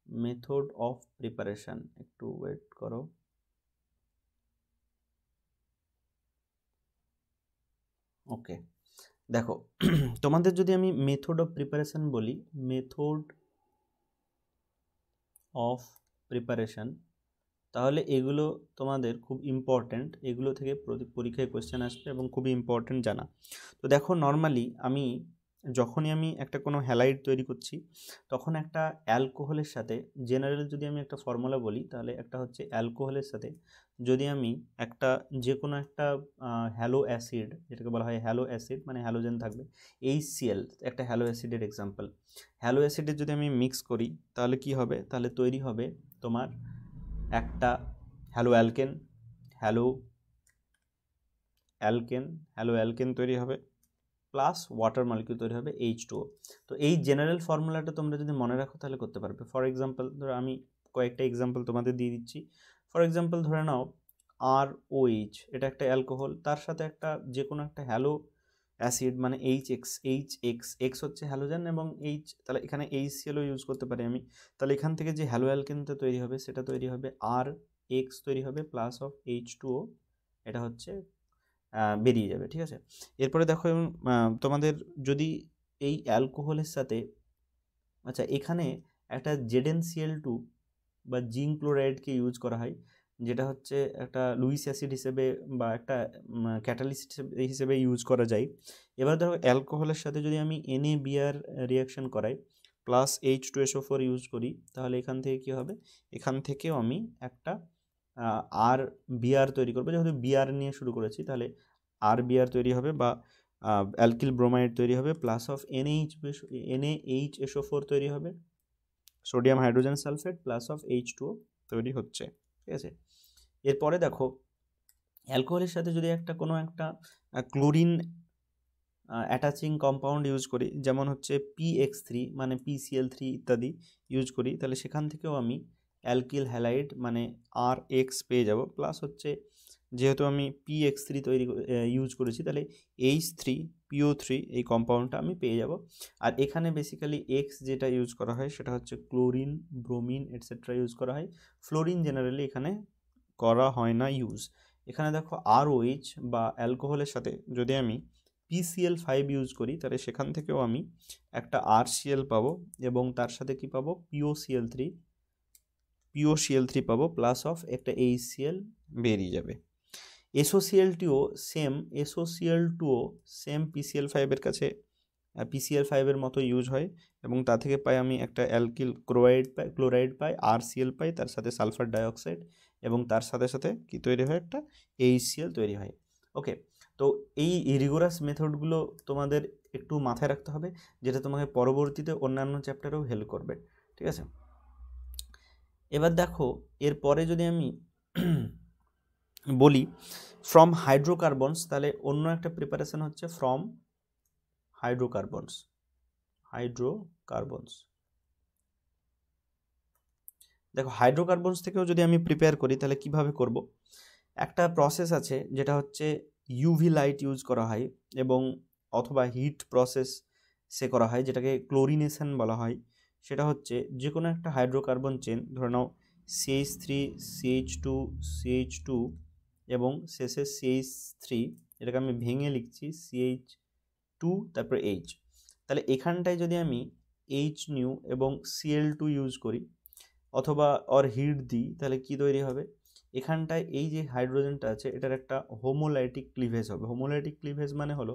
মেথড অফ প্রিপারেশন, একটু ওয়েট করো। ওকে, দেখো তোমাদের যদি আমি মেথড অফ প্রিপারেশন বলি, মেথড অফ প্রিপারেশন, তাহলে এগুলো তোমাদের খুব ইম্পর্ট্যান্ট, এগুলো থেকে পরীক্ষায় কোয়েশ্চেন আসবে এবং খুবই ইম্পর্ট্যান্ট জানা। তো দেখো নর্মালি যখনই আমি একটা কোনো হ্যালাইড তৈরি করছি তখন একটা অ্যালকোহলের সাথে, জেনারেল যদি আমি একটা ফর্মুলা বলি তাহলে একটা হচ্ছে অ্যালকোহলের সাথে যদি আমি একটা যে কোনো একটা হ্যালো অ্যাসিড, যেটাকে বলা হয় হ্যালো অ্যাসিড মানে হ্যালোজেন থাকবে, HCl একটা হ্যালো অ্যাসিডের এক্সাম্পল। হ্যালো অ্যাসিডের যদি আমি মিক্স করি তাহলে কি হবে, তাহলে তৈরি হবে তোমার একটা হ্যালো অ্যালকেন তৈরি হবে প্লাস ওয়াটার মলিকিউল তৈরি হবে H2O। তো এই জেনারেল ফর্মুলাটা তোমরা যদি মনে রাখো তাহলে করতে পারবে। ফর এক্সাম্পল ধরো আমি কয়েকটা এক্সাম্পল তোমাদের দিয়ে দিচ্ছি। ফর এক্সাম্পল ধরে নাও ROH, এটা একটা অ্যালকোহল, তার সাথে একটা যে কোনো একটা হ্যালো অ্যাসিড মানে HX হচ্ছে হ্যালোজেন এবং H, তাহলে এখানে HClও ইউজ করতে পারি আমি। তাহলে এখান থেকে যে হ্যালো অ্যালকেনটা তৈরি হবে সেটা তৈরি হবে RX তৈরি হবে প্লাস অফ H2O, এটা হচ্ছে বেরিয়ে যাবে, ঠিক আছে। এরপরে দেখো তোমাদের যদি এই অ্যালকোহলের সাথে, আচ্ছা এখানে একটা ZnCl2 বা জিঙ্ক ক্লোরাইডকে ইউজ করা হয়, যেটা হচ্ছে একটা লুইস অ্যাসিড হিসেবে বা একটা ক্যাটালিস্ট হিসেবে ইউজ করা যায়। এবার ধরো অ্যালকোহলের সাথে যদি আমি NaBr রিয়াকশন করাই প্লাস H2SO4 ইউজ করি, তাহলে এখান থেকে কী হবে, এখান থেকেও আমি একটা RBr তৈরি করবো। যেহেতু বিআর নিয়ে শুরু করেছি তাহলে RBr তৈরি হবে বা অ্যালকিল ব্রোমাইড তৈরি হবে প্লাস অফ NaHSO4 তৈরি হবে, sodium hydrogen sulphate plus of H2O তৈরি হচ্ছে, ঠিক আছে। এরপরে দেখো অ্যালকোহলের সাথে যদি কোনো একটা ক্লোরিন অ্যাটাচিং কম্পাউন্ড ইউজ করি, যেমন হচ্ছে PX3 মানে PCl3 ইত্যাদি ইউজ করি, তাহলে সেখান থেকেও আমি অ্যালকিল হ্যালাইড মানে RX পেয়ে যাব। প্লাস হচ্ছে যেহেতু আমি PX3 ইউজ করেছি তাহলে H3PO3 এই কম্পাউন্ডটা আমি পেয়ে যাব। আর এখানে বেসিক্যালি X যেটা ইউজ করা হয় সেটা হচ্ছে ক্লোরিন, ব্রোমিন এটসেট্রা ইউজ করা হয়। ফ্লোরিন জেনারেলি এখানে করা হয় না ইউজ। এখানে দেখো ROH বা অ্যালকোহলের সাথে যদি আমি PCl5 ইউজ করি তাহলে সেখান থেকেও আমি একটা RCl পাবো এবং তার সাথে কি পাবো, POCl3 পাবো প্লাস অফ একটা HCl বেরিয়ে যাবে। SOCl2ও সেম PCl5 কাছে PCl5 মতো ইউজ হয় এবং তা থেকে পাই আমি একটা অ্যালকিল ক্লোরাইড পাই, RCl পাই, তার সাথে সালফার ডাইঅক্সাইড এবং তার সাথে সাথে কি তৈরি হয়, একটা HCl তৈরি হয়। ওকে, তো এই রিগোরাস মেথডগুলো তোমাদের একটু মাথায় রাখতে হবে, যেটা তোমাকে পরবর্তীতে অন্যান্য চ্যাপ্টারেও হেল্প করবে, ঠিক আছে। এবার দেখো এরপরে যদি আমি বলি ফ্রম হাইড্রোকার্বনস, তাহলে অন্য একটা প্রিপারেশন হচ্ছে ফ্রম হাইড্রোকার্বনস। দেখো হাইড্রোকার্বনস থেকেও যদি আমি প্রিপেয়ার করি তাহলে কিভাবে করব, একটা প্রসেস আছে যেটা হচ্ছে ইউভি লাইট ইউজ করা হয় এবং অথবা হিট প্রসেস সে করা হয়, যেটাকে ক্লোরিনেশন বলা হয়। সেটা হচ্ছে যে কোনো একটা হাইড্রোকার্বন চেন, ধরে নাও CH3 CH2 এবং শেষে CH3, এটাকে আমি ভেঙে লিখছি CH2 তারপরে H। তাহলে এখানটায় যদি আমি H নিউ এবং Cl2 ইউজ করি অথবা হিট দিই, তাহলে কি তৈরি হবে, এখানটায় এই যে হাইড্রোজেনটা আছে এটার একটা হোমোলাইটিক ক্লিভেজ হবে। হোমোলাইটিক ক্লিভেজ মানে হলো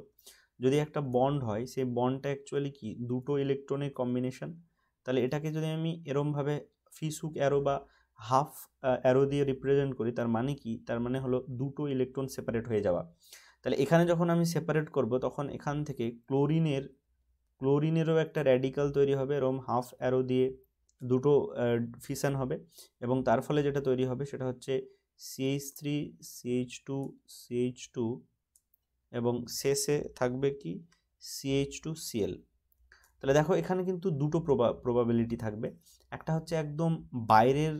যদি একটা বন্ড হয় সেই বন্ডটা অ্যাকচুয়ালি কি দুটো ইলেকট্রনের কম্বিনেশন। তাহলে এটাকে যদি আমি এরমভাবে ফিসহুক অ্যারো বা হাফ অ্যারো দিয়ে রিপ্রেজেন্ট করি, তার মানে কি, তার মানে হলো দুটো ইলেকট্রন সেপারেট হয়ে যাওয়া। তাহলে এখানে যখন আমি সেপারেট করব তখন এখান থেকে ক্লোরিনেরও একটা র্যাডিক্যাল তৈরি হবে, এরম হাফ অ্যারো দিয়ে দুটো ফিশন হবে এবং তার ফলে যেটা তৈরি হবে সেটা হচ্ছে CH3 CH2 এবং শেষে থাকবে কি CH2Cl। তাহলে দেখো এখানে কিন্তু দুটো প্রবাবিলিটি থাকবে, একটা হচ্ছে একদম বাইরের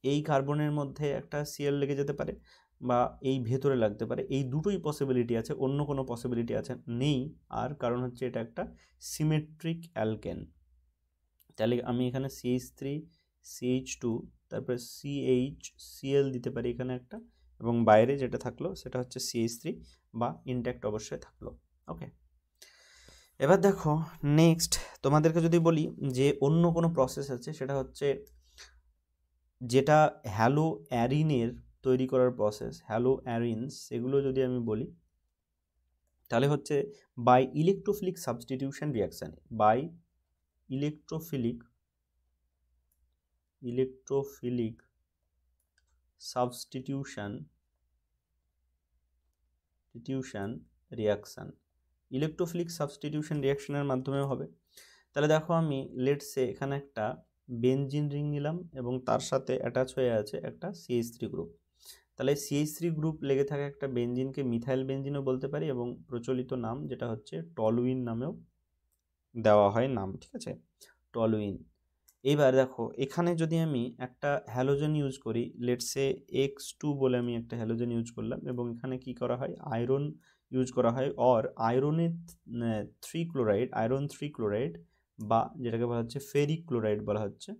এই কার্বনের মধ্যে একটা Cl লেগে যেতে পারে বা এই ভেতরে লাগতে পারে, এই দুটোই পসিবিলিটি আছে, অন্য কোনো পসিবিলিটি আছে নেই। আর কারণ হচ্ছে এটা একটা সিমেট্রিক অ্যালকেন। তাহলে আমি এখানে CH3 CH2 তারপরে CL দিতে পারি এখানে একটা, এবং বাইরে যেটা থাকলো সেটা হচ্ছে CH3 বা ইনট্যাক্ট অবশ্যই থাকলো। ওকে, এবার দেখো নেক্সট তোমাদেরকে যদি বলি যে অন্য কোনো প্রসেস আছে, সেটা হচ্ছে যেটা হ্যালো অ্যারিনের তৈরি করার প্রসেস, হ্যালো অ্যারিনস, সেগুলো যদি আমি বলি তাহলে হচ্ছে by electrophilic substitution reaction, by electrophilic substitution reaction, electrophilic substitution রিয়াকশানের মাধ্যমেও হবে। তাহলে দেখো আমি লেটস সে এখানে একটা বেনজিন রিং নিলাম এবং তার সাথে অ্যাটাচ হয়ে আছে একটা CH3 গ্রুপ। তাহলে CH3 গ্রুপ লেগে থাকা একটা বেনজিনকে মিথাইল বেনজিনও বলতে পারি এবং প্রচলিত নাম যেটা হচ্ছে টলুইন নামেও দেওয়া হয় নাম, ঠিক আছে, টলুইন। এইবার দেখো এখানে যদি আমি একটা হ্যালোজেন ইউজ করি, লেটস সে X2 বলে আমি একটা হ্যালোজেন ইউজ করলাম এবং এখানে কি করা হয়, আয়রন ইউজ করা হয়, অর আয়রনের 3 ক্লোরাইড, আয়রন 3 ক্লোরাইড বা যেটাকে বলা হচ্ছে ফেরিক ক্লোরাইড বলা হচ্ছে,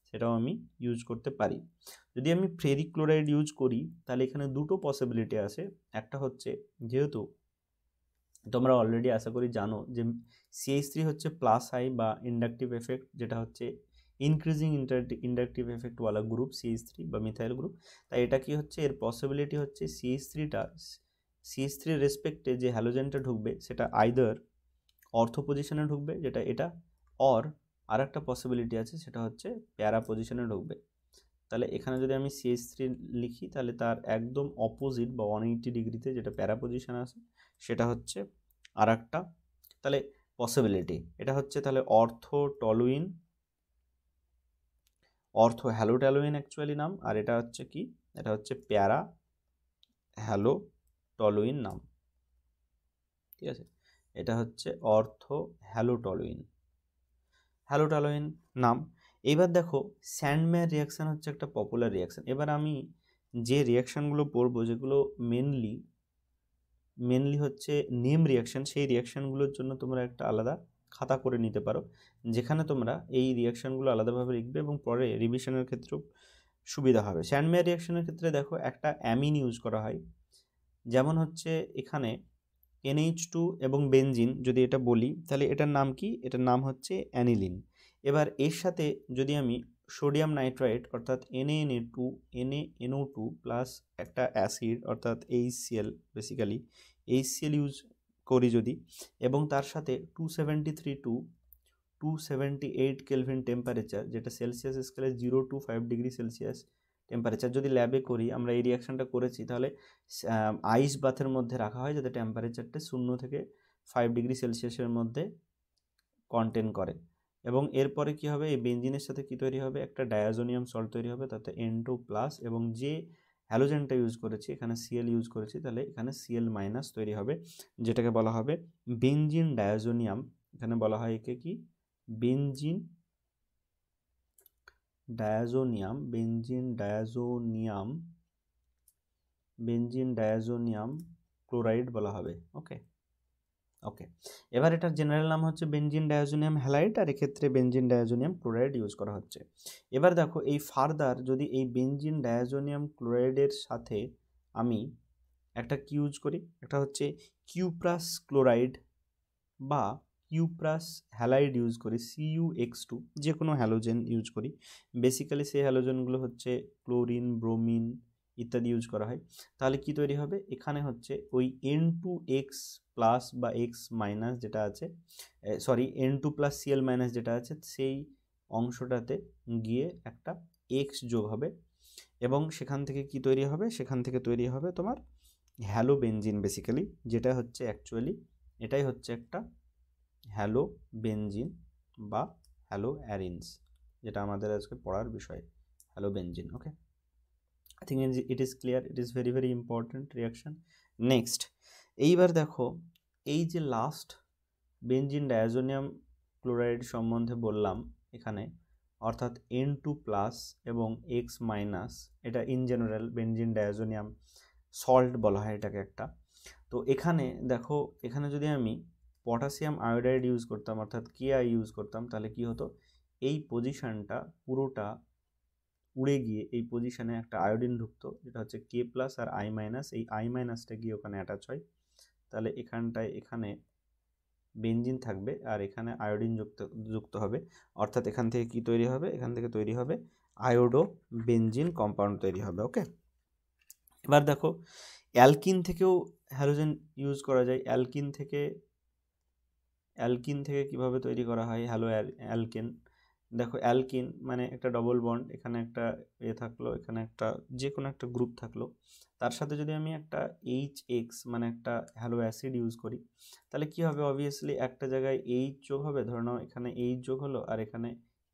সেটাও আমি ইউজ করতে পারি। যদি আমি ফেরিক ক্লোরাইড ইউজ করি তাহলে এখানে দুটো পসিবিলিটি আছে। একটা হচ্ছে, যেহেতু তোমরা অলরেডি আশা করি জানো যে CH3 হচ্ছে প্লাস আই বা ইন্ডাকটিভ এফেক্ট, যেটা হচ্ছে ইনক্রিজিং ইন্ডাকটিভ এফেক্টওয়ালা গ্রুপ CH3 বা মিথাইল গ্রুপ। তাই এটা কি হচ্ছে, এর পসিবিলিটি হচ্ছে CH3 রেসপেক্টে যে হ্যালোজেনটা ঢুকবে সেটা আইদার অর্থো পজিশনে ঢুকবে, যেটা এটা, অর আর একটা পসিবিলিটি আছে সেটা হচ্ছে প্যারা পজিশনে ঢুকবে। তাহলে এখানে যদি আমি CH3 লিখি তাহলে তার একদম অপোজিট বা 180 ডিগ্রিতে যেটা প্যারা পজিশন আছে সেটা হচ্ছে আর একটা তাহলে পসিবিলিটি। এটা হচ্ছে তাহলে অর্থো হ্যালোটলুইন অ্যাকচুয়ালি নাম, আর এটা হচ্ছে কি, এটা হচ্ছে প্যারা হ্যালোটলুইন নাম, ঠিক আছে, এটা হচ্ছে অর্থো হ্যালোটলুইন নাম। এবার দেখো স্যান্ডম্যান রিয়াকশান হচ্ছে একটা পপুলার রিয়াকশান। এবার আমি যে রিয়াকশানগুলো পড়বো যেগুলো মেনলি হচ্ছে নেম রিয়াকশান, সেই রিয়াকশানগুলোর জন্য তোমরা একটা আলাদা খাতা করে নিতে পারো, যেখানে তোমরা এই রিয়াকশানগুলো আলাদাভাবে লিখবে এবং পরে রিভিশনের ক্ষেত্রেও সুবিধা হবে। স্যান্ডম্যান রিয়াকশানের ক্ষেত্রে দেখো একটা অ্যামিন ইউজ করা হয়, যেমন হচ্ছে এখানে NH2 এবং বেনজিন যদি এটা বলি তাহলে এটার নাম কি, এটার নাম হচ্ছে অ্যানিলিন। এবার এর সাথে যদি আমি সোডিয়াম নাইট্রাইট অর্থাৎ NaNO2 প্লাস একটা অ্যাসিড অর্থাৎ HCl, বেসিক্যালি HCl ইউজ করি যদি, এবং তার সাথে 278 কেলভিন টেম্পারেচার, যেটা সেলসিয়াস স্কেলে 0 to 5 ডিগ্রি সেলসিয়াস টেম্পারেচার যদি ল্যাবে করি, আমরা এই রিয়াকশানটা করেছি, তাহলে আইস বাথের মধ্যে রাখা হয় যাতে টেম্পারেচারটা 0 থেকে 5 ডিগ্রি সেলসিয়াসের মধ্যে কন্টেন করে। এবং এরপরে কি হবে, এই বেনজিনের সাথে কি তৈরি হবে, একটা ডায়াজোনিয়াম সল্ট তৈরি হবে, তাতে N2 প্লাস, এবং যে হ্যালোজেনটা ইউজ করেছি এখানে Cl ইউজ করেছি, তাহলে এখানে Cl মাইনাস তৈরি হবে, যেটাকে বলা হবে বেনজিন ডায়াজোনিয়াম। এখানে বলা হয় একে কি, বেনজিন ডায়াজোনিয়াম ক্লোরাইড বলা হবে। ওকে, এবার এটার জেনারেল নাম হচ্ছে বেনজিন ডায়াজোনিয়াম হ্যালাইড, আর এক্ষেত্রে বেনজিন ডায়াজোনিয়াম ক্লোরাইড ইউজ করা হচ্ছে। এবার দেখো এই ফার্দার যদি এই বেনজিন ডায়াজোনিয়াম ক্লোরাইডের সাথে আমি একটা কি ইউজ করি, একটা হচ্ছে কিউপ্রাস ক্লোরাইড বা কিউপ্রাস হ্যালাইড ইউজ করি, CuX2, যে কোনো হ্যালোজেন ইউজ করি। বেসিক্যালি সেই হ্যালোজেনগুলো হচ্ছে ক্লোরিন, ব্রোমিন ইত্যাদি ইউজ করা হয়। তাহলে কি তৈরি হবে, এখানে হচ্ছে ওই N2X প্লাস বা X মাইনাস যেটা আছে, N2 প্লাস Cl মাইনাস যেটা আছে সেই অংশটাতে গিয়ে একটা X যোগ হবে, এবং সেখান থেকে কি তৈরি হবে, সেখান থেকে তৈরি হবে তোমার হ্যালো বেনজিন, বেসিক্যালি যেটা হচ্ছে অ্যাকচুয়ালি এটাই হচ্ছে একটা হ্যালো বেনজিন বা হ্যালো অ্যারিনস, যেটা আমাদের আজকে পড়ার বিষয়, halo benzene. Okay, I think it is clear, it is very very important reaction. Next, এইবার দেখো এই যে লাস্ট বেনজিন ডায়াজোনিয়াম ক্লোরাইড সম্বন্ধে বললাম এখানে, অর্থাৎ N2 প্লাস এবং X মাইনাস, এটা in general benzene diazonium salt বলা হয় এটাকে একটা। তো এখানে দেখো, এখানে যদি আমি পটাশিয়াম আয়োডাইড ইউজ করতাম অর্থাৎ Ki ইউজ করতাম, তাহলে কি হতো, এই পজিশনটা পুরোটা উড়ে গিয়ে এই পজিশনে একটা আয়োডিন ঢুকতো, যেটা হচ্ছে K প্লাস আর I মাইনাস, এই I মাইনাসটা গিয়ে ওখানে অ্যাটাচ হয়, তাহলে এখানে বেনজিন থাকবে আর এখানে আয়োডিন যুক্ত হবে, অর্থাৎ এখান থেকে কি তৈরি হবে, এখান থেকে তৈরি হবে আয়োডো বেনজিন কম্পাউন্ড তৈরি হবে। ওকে, এবার দেখো অ্যালকিন থেকেও হ্যালোজেন ইউজ করা যায়। অ্যালকিন থেকে কিভাবে তৈরি করা হয় হ্যালো অ্যালকেন, দেখো অ্যালকিন মানে একটা ডবল বন্ড, এখানে একটা থাকলো, এখানে একটা যে কোনো একটা গ্রুপ থাকলো, তার সাথে যদি আমি একটা HX মানে একটা হ্যালো অ্যাসিড ইউজ করি, তাহলে কি হবে, অবভিয়াসলি একটা জায়গায় H যোগ হবে, ধরে নাও এখানে H যোগ হলো আর এখানে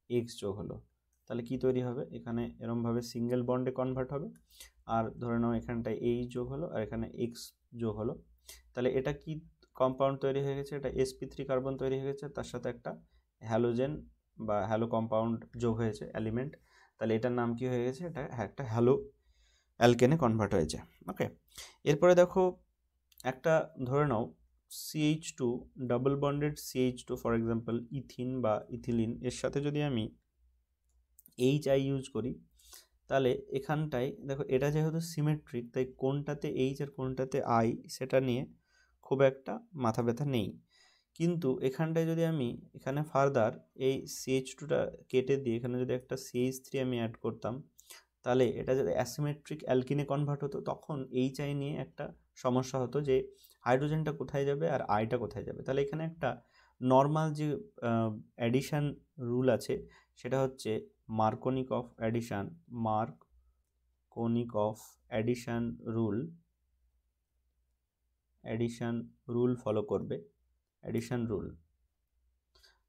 X যোগ হলো, তাহলে কি তৈরি হবে, এখানে এরমভাবে সিঙ্গেল বন্ডে কনভার্ট হবে, আর ধরে নাও এখানটায় এইচ যোগ হলো আর এখানে এক্স যোগ হলো, তাহলে এটা কি কম্পাউন্ড তৈরি হয়ে গেছে, এটা sp3 কার্বন তৈরি হয়ে গেছে, তার সাথে একটা হ্যালোজেন বা হ্যালো কম্পাউন্ড যোগ হয়েছে এলিমেন্ট, তাহলে এটার নাম কি হয়ে গেছে, এটা একটা হ্যালো অ্যালকেনে কনভার্ট হয়েছে। ওকে, এরপরে দেখো একটা ধরে নাও CH2 double bonded CH2 for example ethene বা ইথিলিন, এর সাথে যদি আমি HI ইউজ করি, তাহলে এখানটায় দেখো এটা যেহেতু সিমেট্রিক, তাই কোনটাতে এইচ আর কোনটাতে আই সেটা নিয়ে খুব একটা মাথা ব্যথা নেই। কিন্তু এখানটায় যদি আমি এখানে ফার্দার এই CH2টা কেটে দিয়ে এখানে যদি একটা CH3 আমি অ্যাড করতাম, তাহলে এটা যদি অ্যাসিমেট্রিক অ্যালকিনে কনভার্ট হতো, তখন HI নিয়ে একটা সমস্যা হতো যে হাইড্রোজেনটা কোথায় যাবে আর আইটা কোথায় যাবে। তাহলে এখানে একটা নর্মাল যে অ্যাডিশান রুল আছে সেটা হচ্ছে মার্কোনিক অফ অ্যাডিশান রুল ফলো করবে, অ্যাডিশান রুল।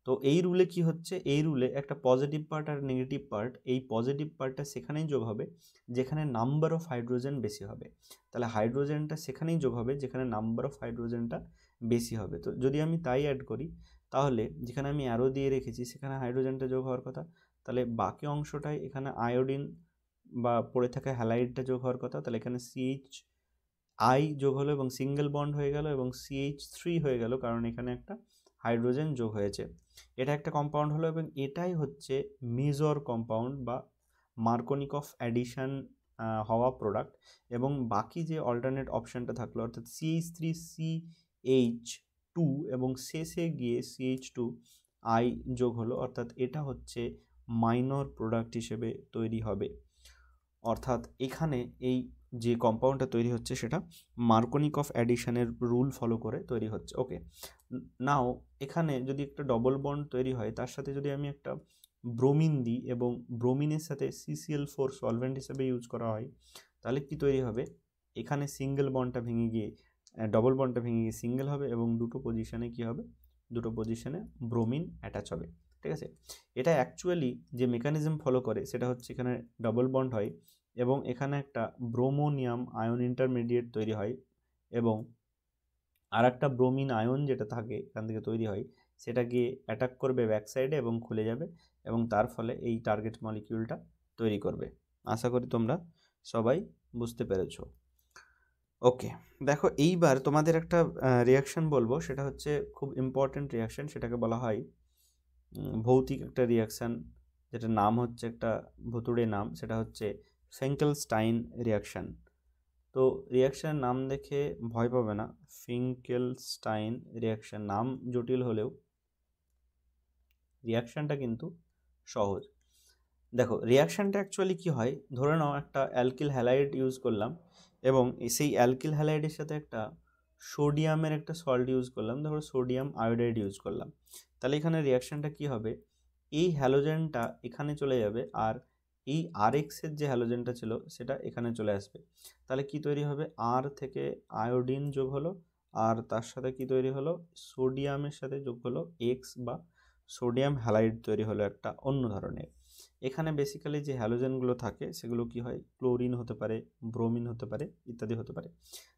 তো এই রুলে কি হচ্ছে, এই রুলে একটা পজিটিভ পার্ট আর নেগেটিভ পার্ট, এই পজিটিভ পার্টটা সেখানেই যোগ হবে যেখানে নাম্বার অফ হাইড্রোজেন বেশি হবে, তাহলে হাইড্রোজেনটা সেখানেই যোগ হবে যেখানে নাম্বার অফ হাইড্রোজেনটা বেশি হবে। তো যদি আমি তাই অ্যাড করি, তাহলে যেখানে আমি অ্যারো দিয়ে রেখেছি সেখানে হাইড্রোজেনটা যোগ হওয়ার কথা, তাহলে বাকি অংশটাই এখানে আয়োডিন বা পড়ে থাকা হ্যালাইডটা যোগ হওয়ার কথা, তাহলে এখানে CHI যোগ হলো এবং সিঙ্গেল বন্ড হয়ে গেল এবং CH3 হয়ে গেল, কারণ এখানে একটা হাইড্রোজেন যোগ হয়েছে। এটা একটা কম্পাউন্ড হলো এবং এটাই হচ্ছে মেজর কম্পাউন্ড বা মার্কোনিক অফ অ্যাডিশন হওয়া প্রোডাক্ট। এবং বাকি যে অল্টারনেট অপশানটা থাকলো অর্থাৎ CH3CH2 এবং শেষে গিয়ে CH2I যোগ হলো, অর্থাৎ এটা হচ্ছে মাইনর প্রোডাক্ট হিসেবে তৈরি হবে। অর্থাৎ এখানে এই যে কম্পাউন্ডটা তৈরি হচ্ছে সেটা মার্কোনিক অফ অ্যাডিশনের রুল ফলো করে তৈরি হচ্ছে। ওকে, নাও এখানে যদি একটা ডবল বন্ড তৈরি হয়, তার সাথে যদি আমি একটা ব্রোমিন দিই এবং ব্রোমিনের সাথে CCl4 সলভেন্ট হিসেবে ইউজ করা হয়, তাহলে কি তৈরি হবে, এখানে সিঙ্গেল বন্ডটা ভেঙে গিয়ে ডবল বন্ডটা ভেঙে গিয়ে সিঙ্গেল হবে এবং দুটো পজিশনে কি হবে, দুটো পজিশনে ব্রোমিন অ্যাটাচ হবে। ঠিক আছে, এটা অ্যাকচুয়ালি যে মেকানিজম ফলো করে সেটা হচ্ছে এখানে ডবল বন্ড হয় এবং এখানে একটা ব্রোমোনিয়াম আয়ন ইন্টারমিডিয়েট তৈরি হয় এবং আর একটা ব্রোমিন আয়ন যেটা থাকে এখান থেকে তৈরি হয় সেটা গিয়ে অ্যাটাক করবে ব্যাক সাইডে এবং খুলে যাবে এবং তার ফলে এই টার্গেট মলিকিউলটা তৈরি করবে। আশা করি তোমরা সবাই বুঝতে পেরেছো। ওকে, দেখো এইবার তোমাদের একটা রিয়াকশান বলবো, সেটা হচ্ছে খুব ইম্পর্ট্যান্ট রিয়াকশান, সেটাকে বলা হয় ভৌতিক একটা রিয়াকশান, যেটা নাম হচ্ছে একটা ভুতুড়ে নাম, সেটা হচ্ছে ফিঙ্কেলস্টাইন রিয়াকশান। তো রিয়াকশানের নাম দেখে ভয় পাবে না, ফিঙ্কেলস্টাইন রিয়াকশান নাম জটিল হলেও রিয়াকশানটা কিন্তু সহজ। দেখো রিয়াকশানটা অ্যাকচুয়ালি কী হয়, ধরে নাও একটা অ্যালকিল হ্যালাইড ইউজ করলাম এবং সেই অ্যালকিল হ্যালাইডের সাথে একটা সোডিয়ামের একটা সল্ট ইউজ করলাম, ধরো সোডিয়াম আয়োডাইড ইউজ করলাম, তাহলে এখানে রিয়াকশানটা কী হবে, এই হ্যালোজেনটা এখানে চলে যাবে আর এই RXের যে হ্যালোজেনটা ছিল সেটা এখানে চলে আসবে, তাহলে কি তৈরি হবে, আর থেকে আয়োডিন যোগ হলো আর তার সাথে কি তৈরি হলো, সোডিয়ামের সাথে যোগ হলো এক্স বা সোডিয়াম হ্যালাইড তৈরি হলো একটা অন্য ধরনের। এখানে বেসিক্যালি যে হ্যালোজেনগুলো থাকে সেগুলো কি হয়, ক্লোরিন হতে পারে, ব্রোমিন হতে পারে, ইত্যাদি হতে পারে।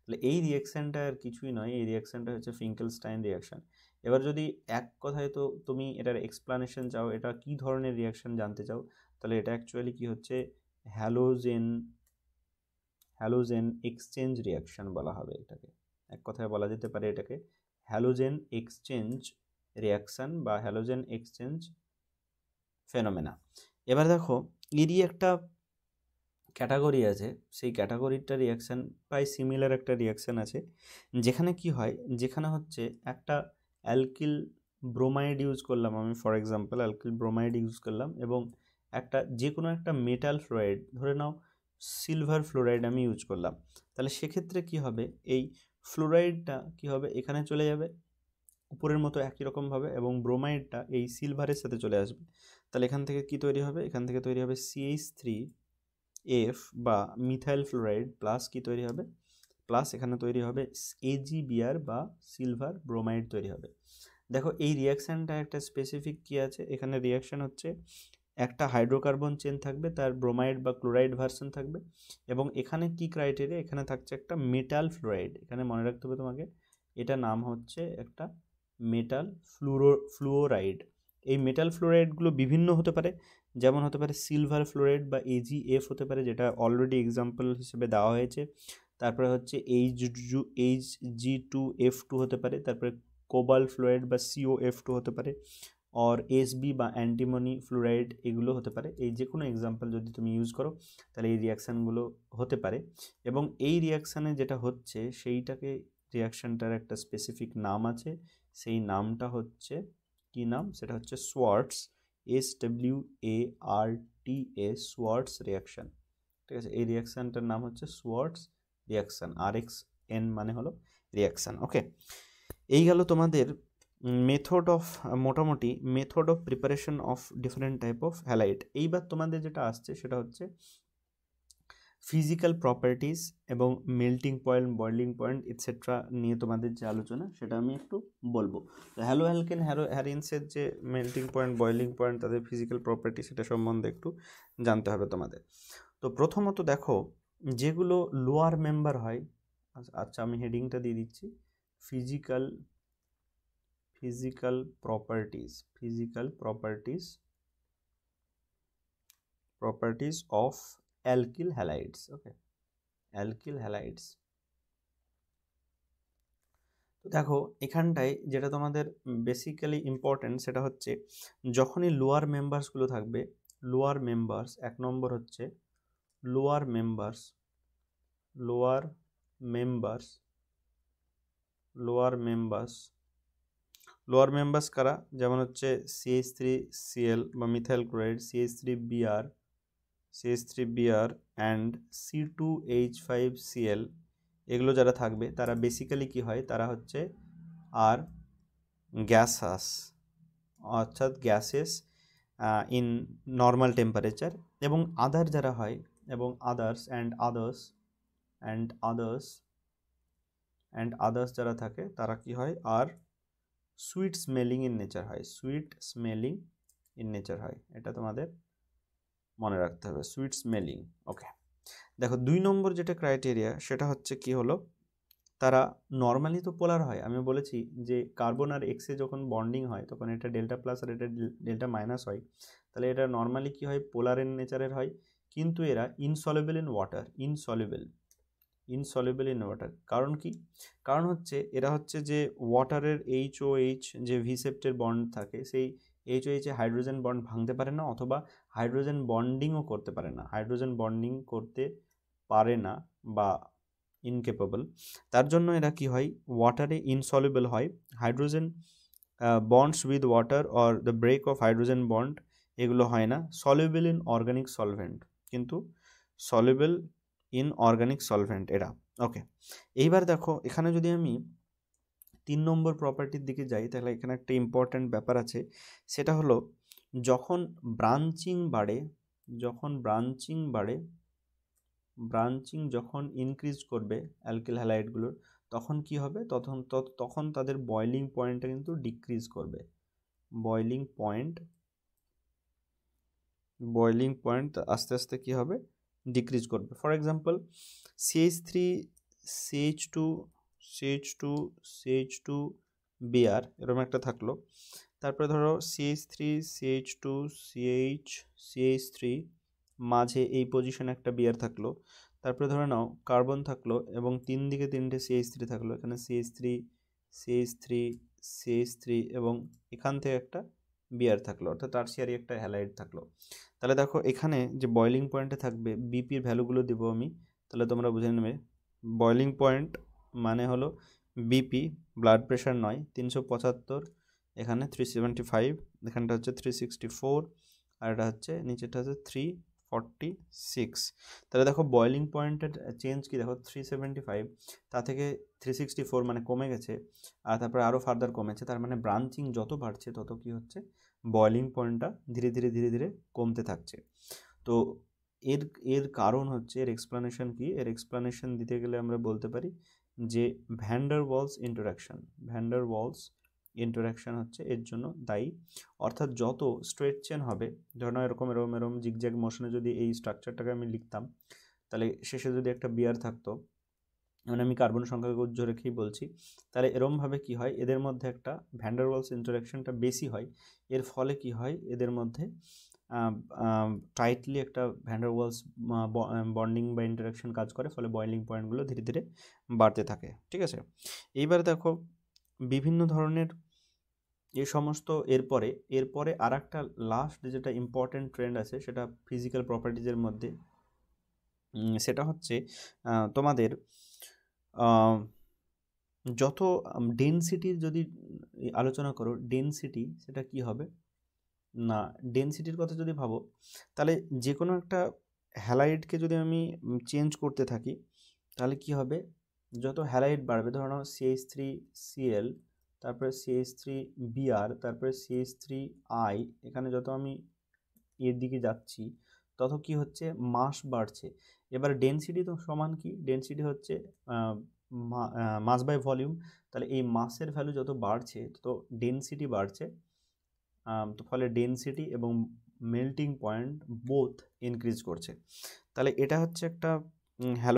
তাহলে এই রিয়াকশানটা আর কিছুই নয়, এই রিয়াকশানটা হচ্ছে ফিঙ্কেলস্টাইন রিয়াকশান। এবার যদি এক কথায় তো তুমি এটার এক্সপ্লানেশন চাও, এটা কি ধরনের রিয়াকশান জানতে চাও, তাহলে এটা অ্যাকচুয়ালি কি হচ্ছে, হ্যালোজেন এক্সচেঞ্জ রিয়াকশান বলা হবে এটাকে। এক কথায় বলা যেতে পারে এটাকে হ্যালোজেন এক্সচেঞ্জ রিয়াকশান বা হ্যালোজেন এক্সচেঞ্জ ফেনোমেনা। এবার দেখো এরই একটা ক্যাটাগরি আছে, সেই ক্যাটাগরিটা রিয়াকশান প্রায় সিমিলার একটা রিয়াকশান আছে, যেখানে কি হয়, যেখানে হচ্ছে একটা অ্যালকিল ব্রোমাইড ইউজ করলাম আমি, for example alkyl bromide use করলাম এবং একটা যে কোনো একটা মেটাল ফ্লোরাইড, ধরে নাও সিলভার ফ্লোরাইড আমি ইউজ করলাম, তাহলে সেক্ষেত্রে কি হবে, এই ফ্লোরাইডটা কি হবে এখানে চলে যাবে উপরের মতো একই রকমভাবে এবং ব্রোমাইডটা এই সিলভারের সাথে চলে আসবে, তাহলে এখান থেকে কি তৈরি হবে, এখান থেকে তৈরি হবে CH3F বা মিথাইল ফ্লোরাইড প্লাস কি তৈরি হবে, প্লাস এখানে তৈরি হবে AgBr বা সিলভার ব্রোমাইড তৈরি হবে। দেখো এই রিয়াকশানটা একটা স্পেসিফিক কি আছে, এখানে রিয়াকশান হচ্ছে একটা হাইড্রোকার্বন চেন থাকবে, তার ব্রোমাইড বা ক্লোরাইড ভার্সন থাকবে, এবং এখানে কি ক্রাইটেরিয়া, এখানে থাকছে একটা মেটাল ফ্লোরাইড। এখানে মনে রাখতে হবে তোমাকে, এটা নাম হচ্ছে একটা মেটাল ফ্লুওরাইড। এই মেটাল ফ্লোরাইডগুলো বিভিন্ন হতে পারে, যেমন হতে পারে সিলভার ফ্লোরাইড বা AgF হতে পারে, যেটা অলরেডি এক্সাম্পল হিসেবে দেওয়া হয়েছে। তারপরে হচ্ছে Hg2F2 হতে পারে, তারপরে কোবাল্ট ফ্লোরাইড বা COF2 হতে পারে, और SB বা অ্যান্টিমনি ফ্লোরাইড, এগুলো হতে পারে। এই যে কোনো এক্সাম্পল যদি তুমি ইউজ করো তাহলে এই রিয়াকশানগুলো হতে পারে। এবং এই রিয়াকশানে যেটা হচ্ছে সেইটাকে, রিয়াকশানটার একটা স্পেসিফিক নাম আছে, সেই নামটা হচ্ছে কি নাম, সেটা হচ্ছে সোয়ার্টস, SWARTS, সোয়ার্টস রিয়াকশান। ঠিক আছে, এই রিয়াকশানটার নাম হচ্ছে সোয়ার্টস রিয়াকশান, RXN মানে হলো রিয়াকশান। ওকে, এই গেল তোমাদের মেথড অফ, মোটামুটি method of preparation of different type of halide. এইবার তোমাদের যেটা আসছে সেটা হচ্ছে ফিজিক্যাল প্রপার্টিস এবং melting point, boiling point etcetera নিয়ে তোমাদের যে আলোচনা সেটা আমি একটু বলবো। তো হ্যালো অ্যালকেন হ্যারিনসের যে মেল্টিং পয়েন্ট, বয়েলিং পয়েন্ট, তাদের ফিজিক্যাল প্রপার্টি, সেটা সম্বন্ধে একটু জানতে হবে তোমাদের। তো প্রথমত দেখো, যেগুলো লোয়ার মেম্বার হয়, আচ্ছা আমি হেডিংটা দিয়ে দিচ্ছি, physical properties of alkyl halides. Okay, alkyl halides। তো দেখো এখানটায় যেটা তোমাদের বেসিক্যালি ইম্পর্টেন্ট সেটা হচ্ছে, যখনই লোয়ার মেম্বার্সগুলো থাকবে, লোয়ার মেম্বার্স, এক নম্বর হচ্ছে লোয়ার মেম্বার্স কারা, যেমন হচ্ছে CH3Cl বা methyl chloride, CH3Br and C2H5Cl, এগুলো যারা থাকবে তারা বেসিক্যালি কি হয়, তারা হচ্ছে আর গ্যাসাস, অর্থাৎ গ্যাসেস ইন নর্মাল টেম্পারেচার। এবং আদার যারা হয়, এবং আদার্স যারা থাকে তারা কি হয়, আর সুইট স্মেলিং ইন নেচার হয়, এটা তোমাদের মনে রাখতে হবে, সুইট স্মেলিং। ওকে, দেখো 2 নম্বর যেটা ক্রাইটেরিয়া সেটা হচ্ছে কি হলো, তারা নর্মালি তো পোলার হয়, আমি বলেছি যে কার্বন আর এক্সে যখন বন্ডিং হয় তখন এটা ডেল্টা প্লাস আর এটা ডেল্টা মাইনাস হয়, তাহলে এটা নর্মালি কি হয়, পোলার ইন নেচারের হয়, কিন্তু এরা ইনসলিউবল ইন ওয়াটার। কারণ কি, কারণ হচ্ছে এরা হচ্ছে যে ওয়াটারের HOH যে ভিসেপ্টের বন্ড থাকে, সেই HOH এ হাইড্রোজেন বন্ড ভাঙতে পারে না, অথবা হাইড্রোজেন বন্ডিংও করতে পারে না, বা ইনকেপেবল। তার জন্য এরা কি হয়, ওয়াটারে ইনসলিউবল হয়। Hydrogen bonds with water or the break of hydrogen bond, এগুলো হয় না। সলিউবল ইন অর্গানিক সলভেন্ট, কিন্তু সলিউবল ইন অর্গানিক সলভেন্ট এরা। ওকে, এইবার দেখো এখানে যদি আমি 3 নম্বর প্রপার্টির দিকে যাই, তাহলে এখানে একটা ইম্পর্ট্যান্ট ব্যাপার আছে, সেটা হলো যখন ব্রাঞ্চিং যখন ইনক্রিজ করবে অ্যালকিল হ্যালাইডগুলোর, তখন কি হবে, তখন তাদের বয়েলিং পয়েন্টটা কিন্তু ডিক্রিজ করবে। বয়েলিং পয়েন্ট আস্তে আস্তে কি হবে, ডিক্রিজ করবে। ফর এক্সাম্পল CH3CH2Br এরকম একটা থাকলো, তারপরে ধরো CH3CH2CH3 মাঝে এই পজিশনে একটা বিয়ার থাকলো, তারপরে ধরে নাও কার্বন থাকলো এবং 3 দিকে 3টে CH3 থাকলো, এখানে CH3 এবং এখান থেকে একটা বিয়ার থাকলো, অর্থাৎ টারশিয়ারি একটা হ্যালাইড থাকলো। তাহলে দেখো এখানে যে বয়েলিং পয়েন্টে থাকবে, বিপির ভ্যালুগুলো দেবো আমি, তাহলে তোমরা বুঝে নেবে। বয়েলিং পয়েন্ট মানে হলো বিপি, ব্লাড প্রেশার নয়, 375, এখানে 375, এখানটা হচ্ছে 364, আর এটা হচ্ছে নিচেটা হচ্ছে 346। তাহলে দেখো বয়েলিং পয়েন্টের চেঞ্জ কি, দেখো 375 তা থেকে 364 মানে কমে গেছে, আর তারপরে আরও ফার্দার কমেছে, তার মানে ব্রাঞ্চিং যত বাড়ছে তত কি হচ্ছে, বয়েলিং পয়েন্টটা ধীরে ধীরে কমতে থাকছে। তো এর কারণ হচ্ছে, এর এক্সপ্লানেশন কি, এর এক্সপ্লানেশন দিতে গেলে আমরা বলতে পারি যে ভ্যান ডার ওয়ালস ইন্টারাকশান হচ্ছে এর জন্য দায়ী। অর্থাৎ যত স্ট্রেট চেন হবে, ধরো এরকম এরকম এরকম জিগজ্যাগ মোশনে যদি এই স্ট্রাকচারটাকে আমি লিখতাম, তাহলে শেষে যদি একটা বিয়ার থাকতো, মানে আমি কার্বন সংখ্যা উজ্জ্ব রেখেই বলছি, তাহলে এরমভাবে কি হয়, এদের মধ্যে একটা ভ্যান ডার ওয়ালস ইন্টারাকশনটা বেশি হয়। এর ফলে কি হয়, এদের মধ্যে টাইটলি একটা ভ্যান ডার ওয়ালস বন্ডিং বা ইন্টারাকশন কাজ করে, ফলে বয়েলিং পয়েন্টগুলো ধীরে ধীরে বাড়তে থাকে। ঠিক আছে, এইবার দেখো বিভিন্ন ধরনের এই সমস্ত এরপরে আর একটা লাস্ট যেটা ইম্পর্টেন্ট ট্রেন্ড আছে, সেটা ফিজিক্যাল প্রপার্টিজের মধ্যে, সেটা হচ্ছে তোমাদের যত ডেনসিটির যদি আলোচনা করো, ডেনসিটি সেটা কি হবে না, ডেনসিটির কথা যদি ভাবো, তাহলে যে কোনো একটা হ্যালাইডকে যদি আমি চেঞ্জ করতে থাকি, তাহলে কি হবে, যত হ্যালাইড বাড়বে, ধরো CH3Cl, তারপরে CH3Br, তারপরে CH3I, এখানে যত আমি এর দিকে যাচ্ছি তত কি হচ্ছে, মাস বাড়ছে। এবার ডেনসিটি তো সমান কি, ডেনসিটি হচ্ছে মাস বাই ভলিউম, তাহলে এই মাসের ভ্যালু যত বাড়ছে তত ডেনসিটি বাড়ছে। তো ফলে ডেনসিটি এবং মেল্টিং পয়েন্ট বোথ ইনক্রিজ করছে। তাহলে এটা হচ্ছে একটা হ্যালো